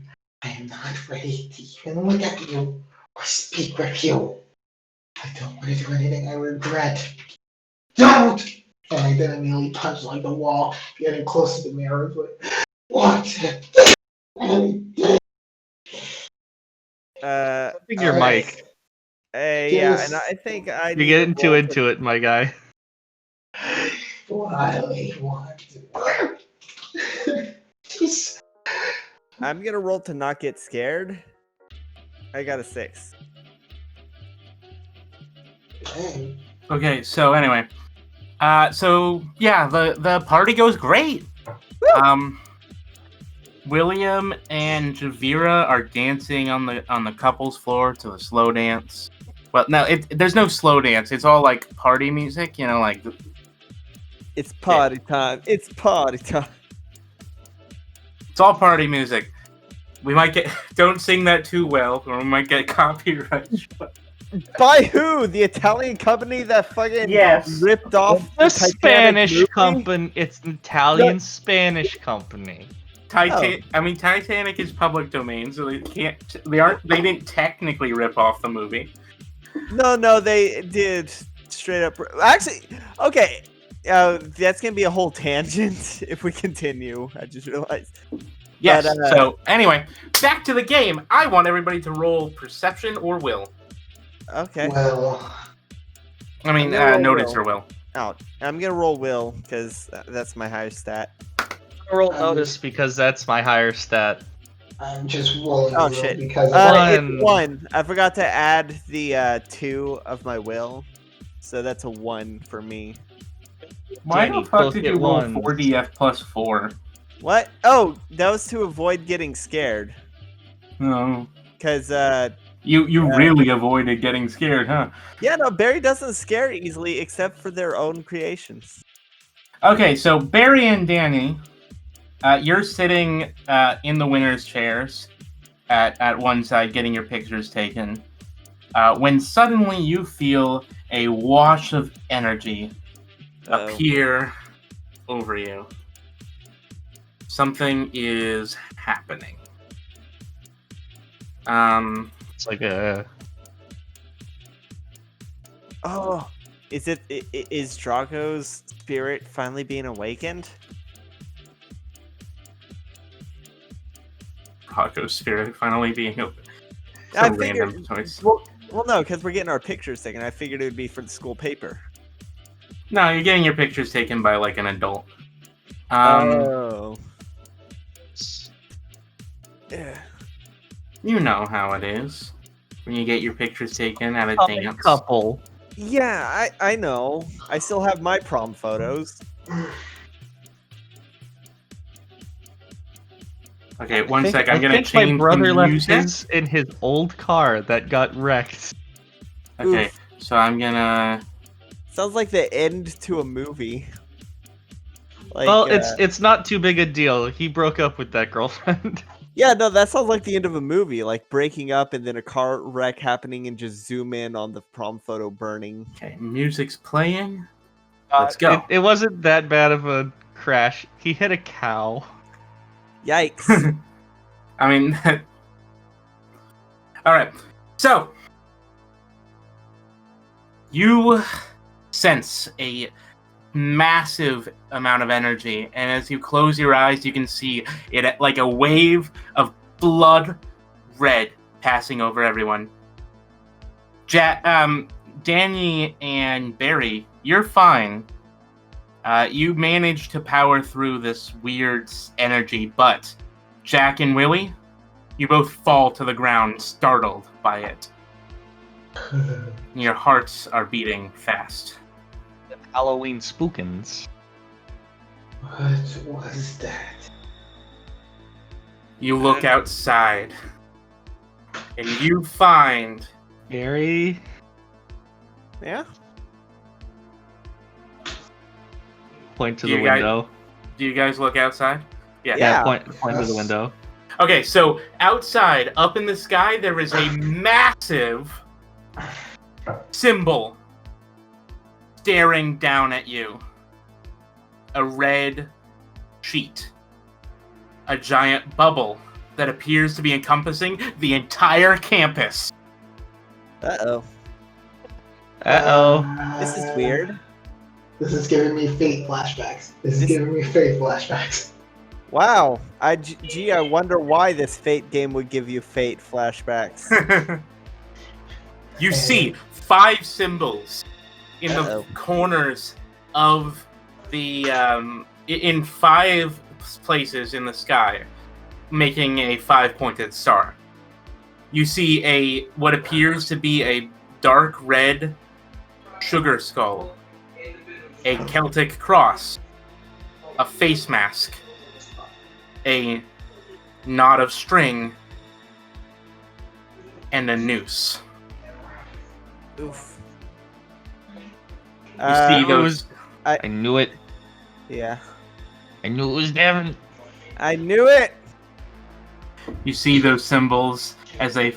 I am not ready to even look at you or speak with you. I don't want to do anything I regret. Don't! And I then immediately punch like the wall, getting close to the mirror. What? Something your mic. Yeah, and I think I You're need getting to too roll into it, my guy. What I want to just I'm gonna roll to not get scared. I got a 6. dang. Okay, so anyway, so yeah, the party goes great. William and Javira are dancing on the couples floor to a slow dance. Well, no, there's no slow dance. It's all like party music, you know, like. It's party time. It's party time. It's all party music. We might get don't sing that too well, or we might get copyright. By who? The Italian company that fucking ripped off The Titanic Spanish movie? company. It's an Italian Spanish company. I mean, Titanic is public domain, so they can't. They didn't technically rip off the movie. No, they did straight up. Actually, okay. That's gonna be a whole tangent if we continue. I just realized. Yes. But, so anyway, back to the game. I want everybody to roll perception or will. Okay. Well, I mean, I'm gonna roll notice will. or will. Out. I'm gonna roll will because that's my higher stat. I roll notice because that's my higher stat. I'm just rolling Oh will shit! because It's 1. I forgot to add the 2 of my will, so that's a 1 for me. Why Danny, the fuck both did get you roll ones. 4DF plus 4? What? Oh, that was to avoid getting scared. No. Because You really avoided getting scared, huh? yeah, no, Baerry doesn't scare easily except for their own creations. Okay, so Baerry and Danny, you're sitting in the winner's chairs at one side getting your pictures taken, when suddenly you feel a wash of energy appear over you. Something is happening. It's like a. Oh, is Drago's spirit finally being awakened? Draco's spirit finally being open. I a figured. random choice. Well, no, because we're getting our pictures taken. I figured it would be for the school paper. No, you're getting your pictures taken by like an adult. Oh. Yeah. You know how it is when you get your pictures taken at a A dance. couple. Yeah, I know. I still have my prom photos. Okay, one I sec. I'm gonna think my change brother the left music. his in his old car that got wrecked. Okay, Oof. so I'm gonna. Sounds like the end to a movie. Like, Well, it's not too big a deal. He broke up with that girlfriend. yeah, no, that sounds like the end of a movie, like breaking up and then a car wreck happening and just zoom in on the prom photo burning. Okay, music's playing. Let's go. It wasn't that bad of a crash. He hit a cow. Yikes. I mean, all right. So you sense a massive amount of energy, and as you close your eyes, you can see it like a wave of blood red passing over everyone. Danny and Baerry, you're fine. You managed to power through this weird energy, but Jack and Willie, you both fall to the ground, startled by it. Your hearts are beating fast. Halloween spookins. What was that? You look outside, and you find Gary. Yeah? Point to Do the you guys- window. Do you guys look outside? Yeah. Yeah, point to the Yes. window. Okay, so outside, up in the sky, there is a massive symbol staring down at you. A red sheet. A giant bubble that appears to be encompassing the entire campus. Uh-oh. Uh-oh. This is weird. This is giving me fate flashbacks. This is giving me fate flashbacks. Wow. Gee, I wonder why this Fate game would give you Fate flashbacks. You see 5 symbols in the Uh-oh. corners of the in 5 places in the sky, making a 5-pointed star. You see what appears to be a dark red sugar skull, a Celtic cross, a face mask, a knot of string, and a noose. Oof. You see those. I knew it. Yeah. I knew it was Devin. I knew it! You see those symbols as they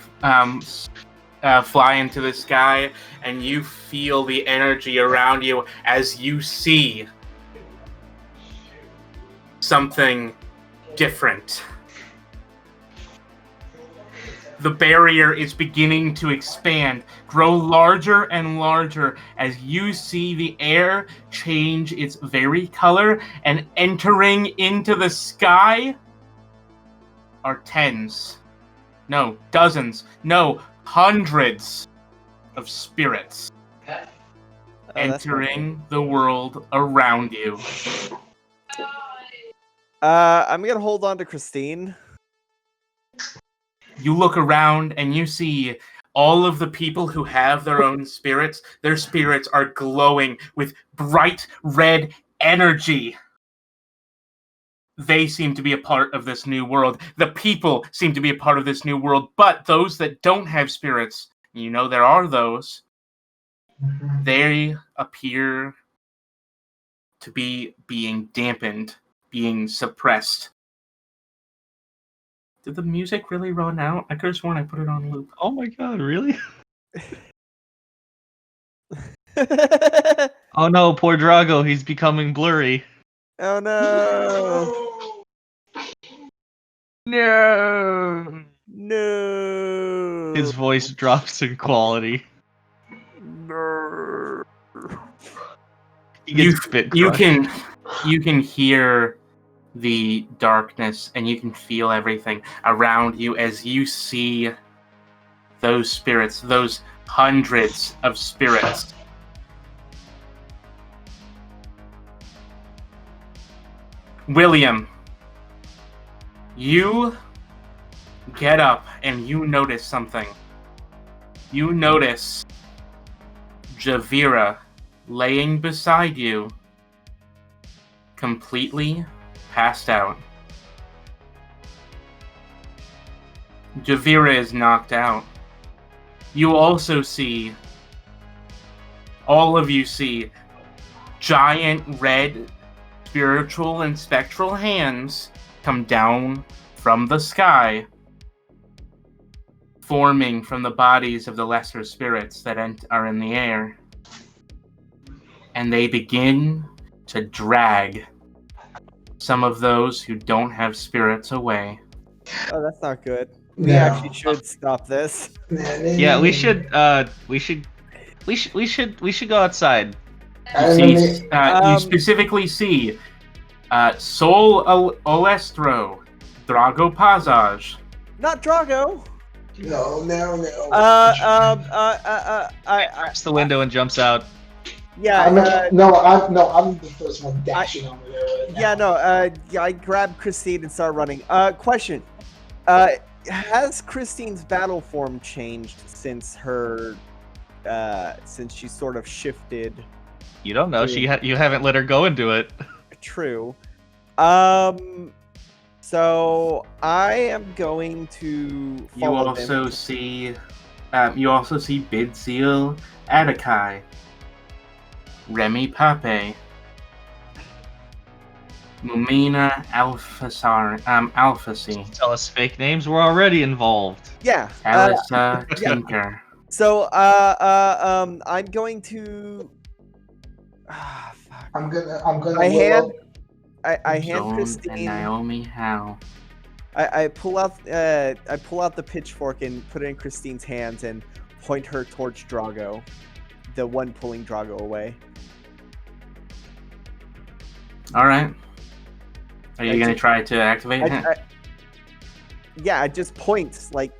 fly into the sky, and you feel the energy around you as you see something different. The barrier is beginning to expand, grow larger and larger as you see the air change its very color, and entering into the sky are dozens, hundreds of spirits entering the world around you. I'm gonna hold on to Christine. You look around and you see all of the people who have their own spirits. Their spirits are glowing with bright red energy. They seem to be a part of this new world. The people seem to be a part of this new world. But those that don't have spirits, you know there are those, they appear to be being dampened, being suppressed. Did the music really run out? I could have sworn I put it on loop. Oh my god, really? Oh no, poor Drago, he's becoming blurry. Oh no! No. No! His voice drops in quality. No. He gets bit You crushed. can hear the darkness and you can feel everything around you as you see those spirits, those hundreds of spirits. William, you get up and you notice something. You notice Javira laying beside you, completely passed out. Javira is knocked out. You also see, all of you see, giant red spiritual and spectral hands come down from the sky, forming from the bodies of the lesser spirits that are in the air. And they begin to drag some of those who don't have spirits away. Oh, that's not good. We No. actually should stop this. Yeah, we should go outside. You specifically see Sol Olestro, Drago Pazaj. Not Drago. No. Cracks the window and jumps out. Yeah. I'm the first one dashing over there right now. Yeah, no. I grabbed Christine and started running. Question. Has Christine's battle form changed since her, since she sort of shifted? You don't know. You haven't let her go into it. True. So I am going to follow You also see Bidzeal Adakai, Remy Pape, Mumina Alphasi, Tell us fake names. We're already involved. Yeah. Alissa Tinker. So I'm going to. Fuck. I'm gonna. I hand Joan Christine. and Naomi Howe. I pull out the pitchfork and put it in Christine's hands and point her towards Drago, the one pulling Drago away. All right. Are you gonna try to activate it? Yeah, I just point like.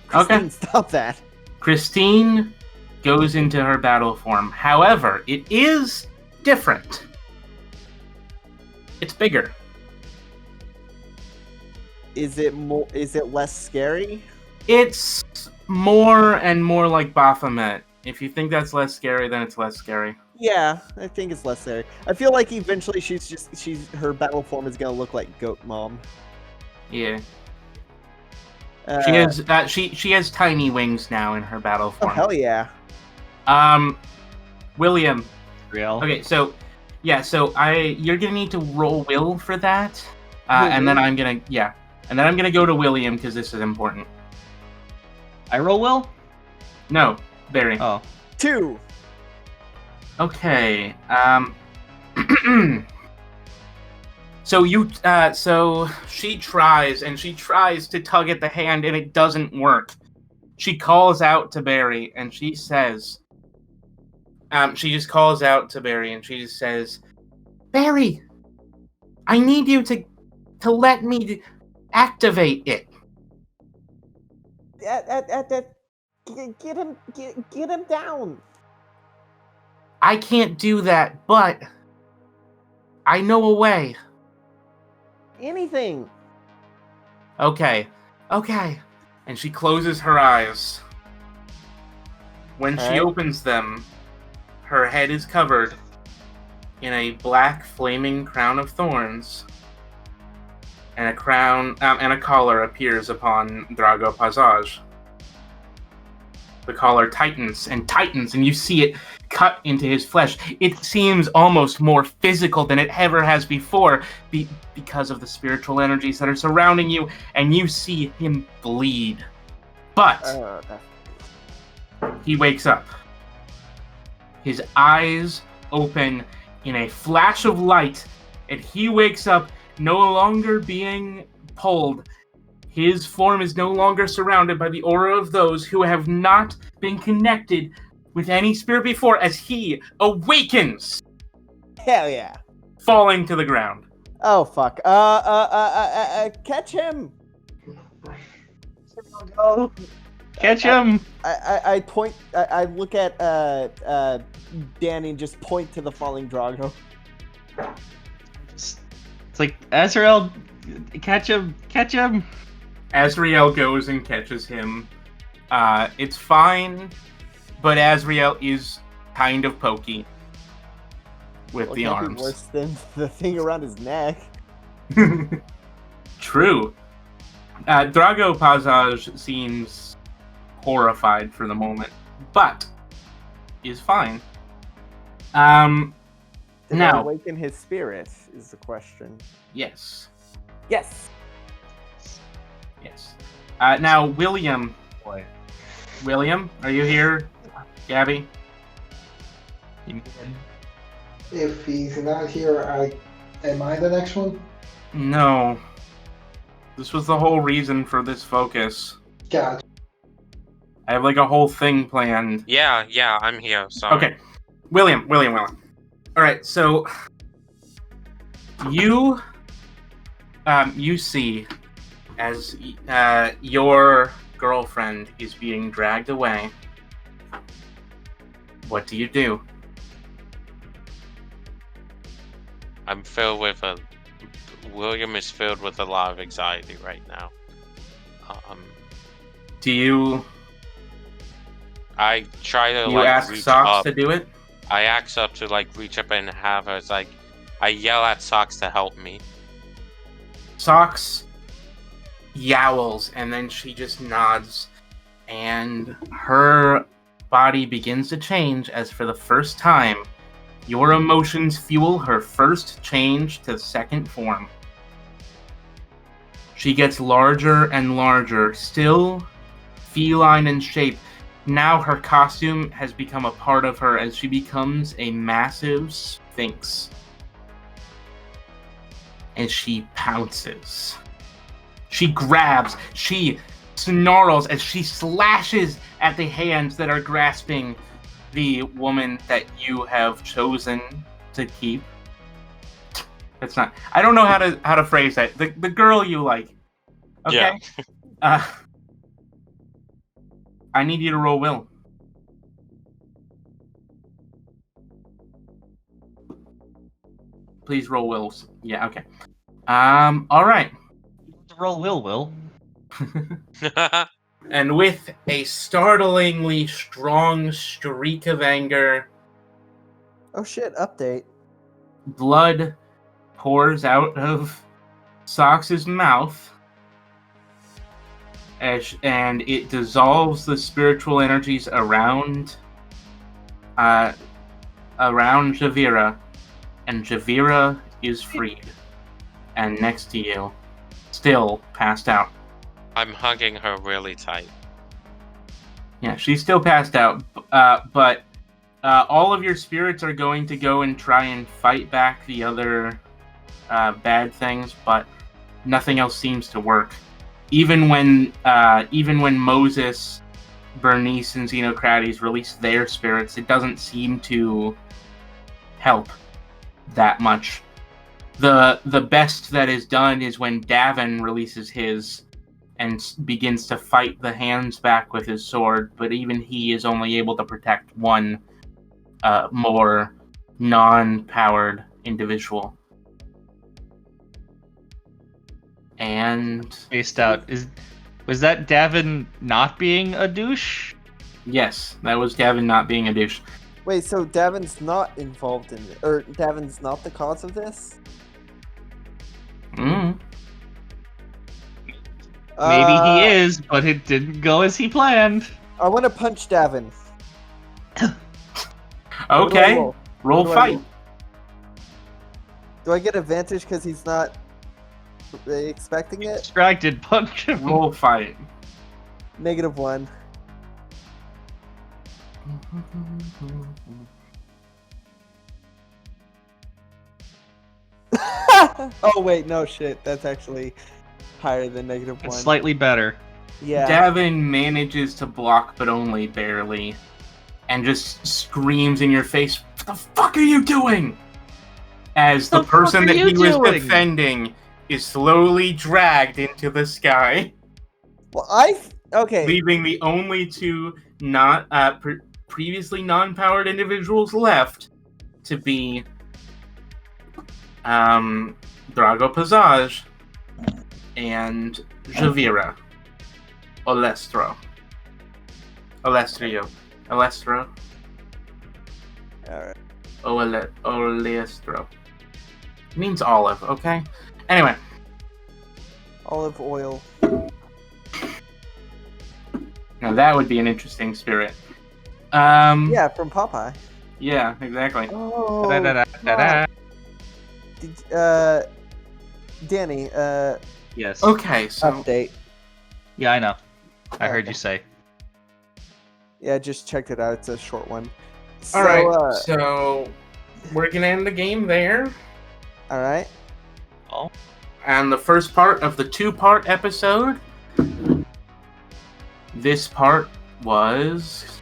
Christine, Okay. Stop that. Christine goes into her battle form. However, it is different. It's bigger. Is it more? Is it less scary? It's more and more like Baphomet. If you think that's less scary, then it's less scary. Yeah, I think it's less scary. I feel like eventually her battle form is gonna look like Goat Mom. Yeah. Uh, She has tiny wings now in her battle Oh form. hell yeah! William. Real. Okay, so you're gonna need to roll will for that, and then I'm gonna go to William because this is important. I roll Will? No, Baerry. Oh. 2. Okay. So she tries to tug at the hand and it doesn't work. She calls out to Baerry and she says, Baerry, I need you to let me activate it. Get him down. I can't do that, but I know a way. Anything. Okay. And she closes her eyes. When she opens them, her head is covered in a black flaming crown of thorns, and a collar appears upon Drago Pazaj. The collar tightens, and you see it cut into his flesh. It seems almost more physical than it ever has before because of the spiritual energies that are surrounding you, and you see him bleed. But he wakes up. His eyes open in a flash of light, and he wakes up no longer being pulled. His form is no longer surrounded by the aura of those who have not been connected with any spirit before, as he awakens. Hell yeah. Falling to the ground. Oh fuck. Catch him. Catch him! I point. I look at Danny and just point to the falling Drago. It's like, Azrael, catch him! Catch him! Azrael goes and catches him. It's fine, but Azrael is kind of pokey with the Can't be arms. worse than the thing around his neck. True. Drago Passage seems horrified for the moment, but is fine. Did I Now, awaken his spirit is the question. yes. Yes. Yes. Now, William. Boy. William, are you here? Gabby? If he's not here, am I the next one? No. This was the whole reason for this focus. God. I have like a whole thing planned. Yeah, I'm here. Sorry. Okay. William. Alright, so you see as your girlfriend is being dragged away. What do you do? William is filled with a lot of anxiety right now. Do you I try to ask reach Socks up. to do it? I ask up to reach up and have her. It's like I yell at Socks to help me. Socks yowls and then she just nods and her body begins to change as for the first time your emotions fuel her first change to second form. She gets larger and larger, still feline in shape. Now her costume has become a part of her as she becomes a massive sphinx. And she pounces. She grabs, she snarls as she slashes at the hands that are grasping the woman that you have chosen to keep. That's not. I don't know how to phrase that. The girl you like. Okay. Yeah. I need you to roll will. Please roll wills. Yeah. Okay. All right. Roll Will. And with a startlingly strong streak of anger, Oh shit! Update. blood pours out of Socks's mouth, and it dissolves the spiritual energies around Javira, and Javira is freed, and next to you, still passed out. I'm hugging her really tight. Yeah, she's still passed out, but all of your spirits are going to go and try and fight back the other bad things, but nothing else seems to work. Even when Moses, Bernice, and Xenocrates release their spirits, it doesn't seem to help that much. The best that is done is when Davin releases his and begins to fight the hands back with his sword, but even he is only able to protect one more non-powered individual. And Spaced out. Was that Davin not being a douche? yes, that was Davin not being a douche. Wait, so Davin's not involved in it, or Davin's not the cause of this? Mm. Maybe he is, but it didn't go as he planned. I want to punch Davin. What do I Okay, roll? roll What do I fight. roll? Do I get advantage because he's not expecting it? Distracted, punch him. Roll fight. -1. Oh wait, no shit. That's actually higher than -1. It's slightly better. Yeah. Davin manages to block, but only barely, and just screams in your face, "What the fuck are you doing?" As the The fuck person are that you he was doing? defending is slowly dragged into the sky. Well, Okay. leaving the only two not previously non-powered individuals left to be Drago Pazaj and Javira Olestro. Olestro. Alright. Olestro. It means olive, okay? Anyway. Olive oil. Now that would be an interesting spirit. Yeah, from Popeye. Yeah, exactly. Oh. Da-da-da-da-da. Did, Danny, Yes. Okay, so update. Yeah, I know. I heard Okay. you say. Yeah, just checked it out. It's a short one. So, alright, so we're gonna end the game there. Alright. Oh. And the first part of the 2-part episode. This part was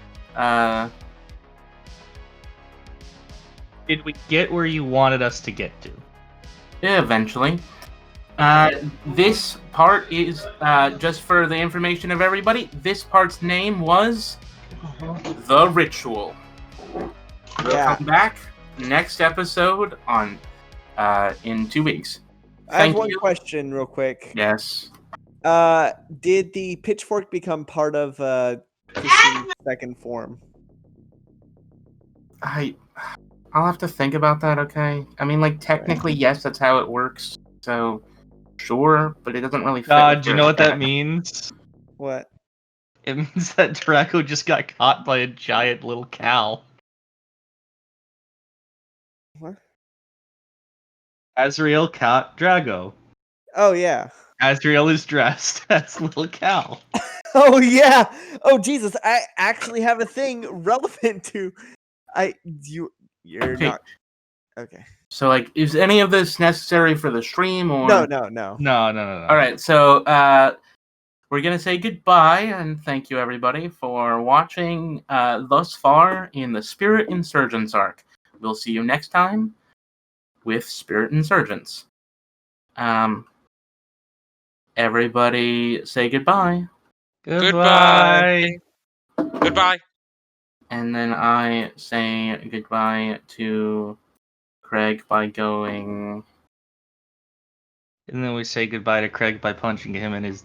Did we get where you wanted us to get to? eventually. This part is just for the information of everybody. This part's name was The Ritual. We'll Yeah. come back next episode on in 2 weeks. I have Thank one you. question real quick. Yes. Did the pitchfork become part of Christine's second form? I'll have to think about that, okay? I mean, like, technically, yes, that's how it works. So, sure, but it doesn't really fit. God, do you know what that means? What? It means that Draco just got caught by a giant little cow. What? Azrael caught Drago. Oh yeah. Azrael is dressed as little cow. Oh yeah. Oh Jesus! I actually have a thing relevant to. You're Okay. not. Okay. So, like, is any of this necessary for the stream, or No. No. All right, so we're gonna say goodbye and thank you everybody for watching thus far in the Spirit Insurgents arc. We'll see you next time with Spirit Insurgents. Everybody say goodbye, Goodbye. Goodbye. and then I say goodbye to Craig by going. And then we say goodbye to Craig by punching him in his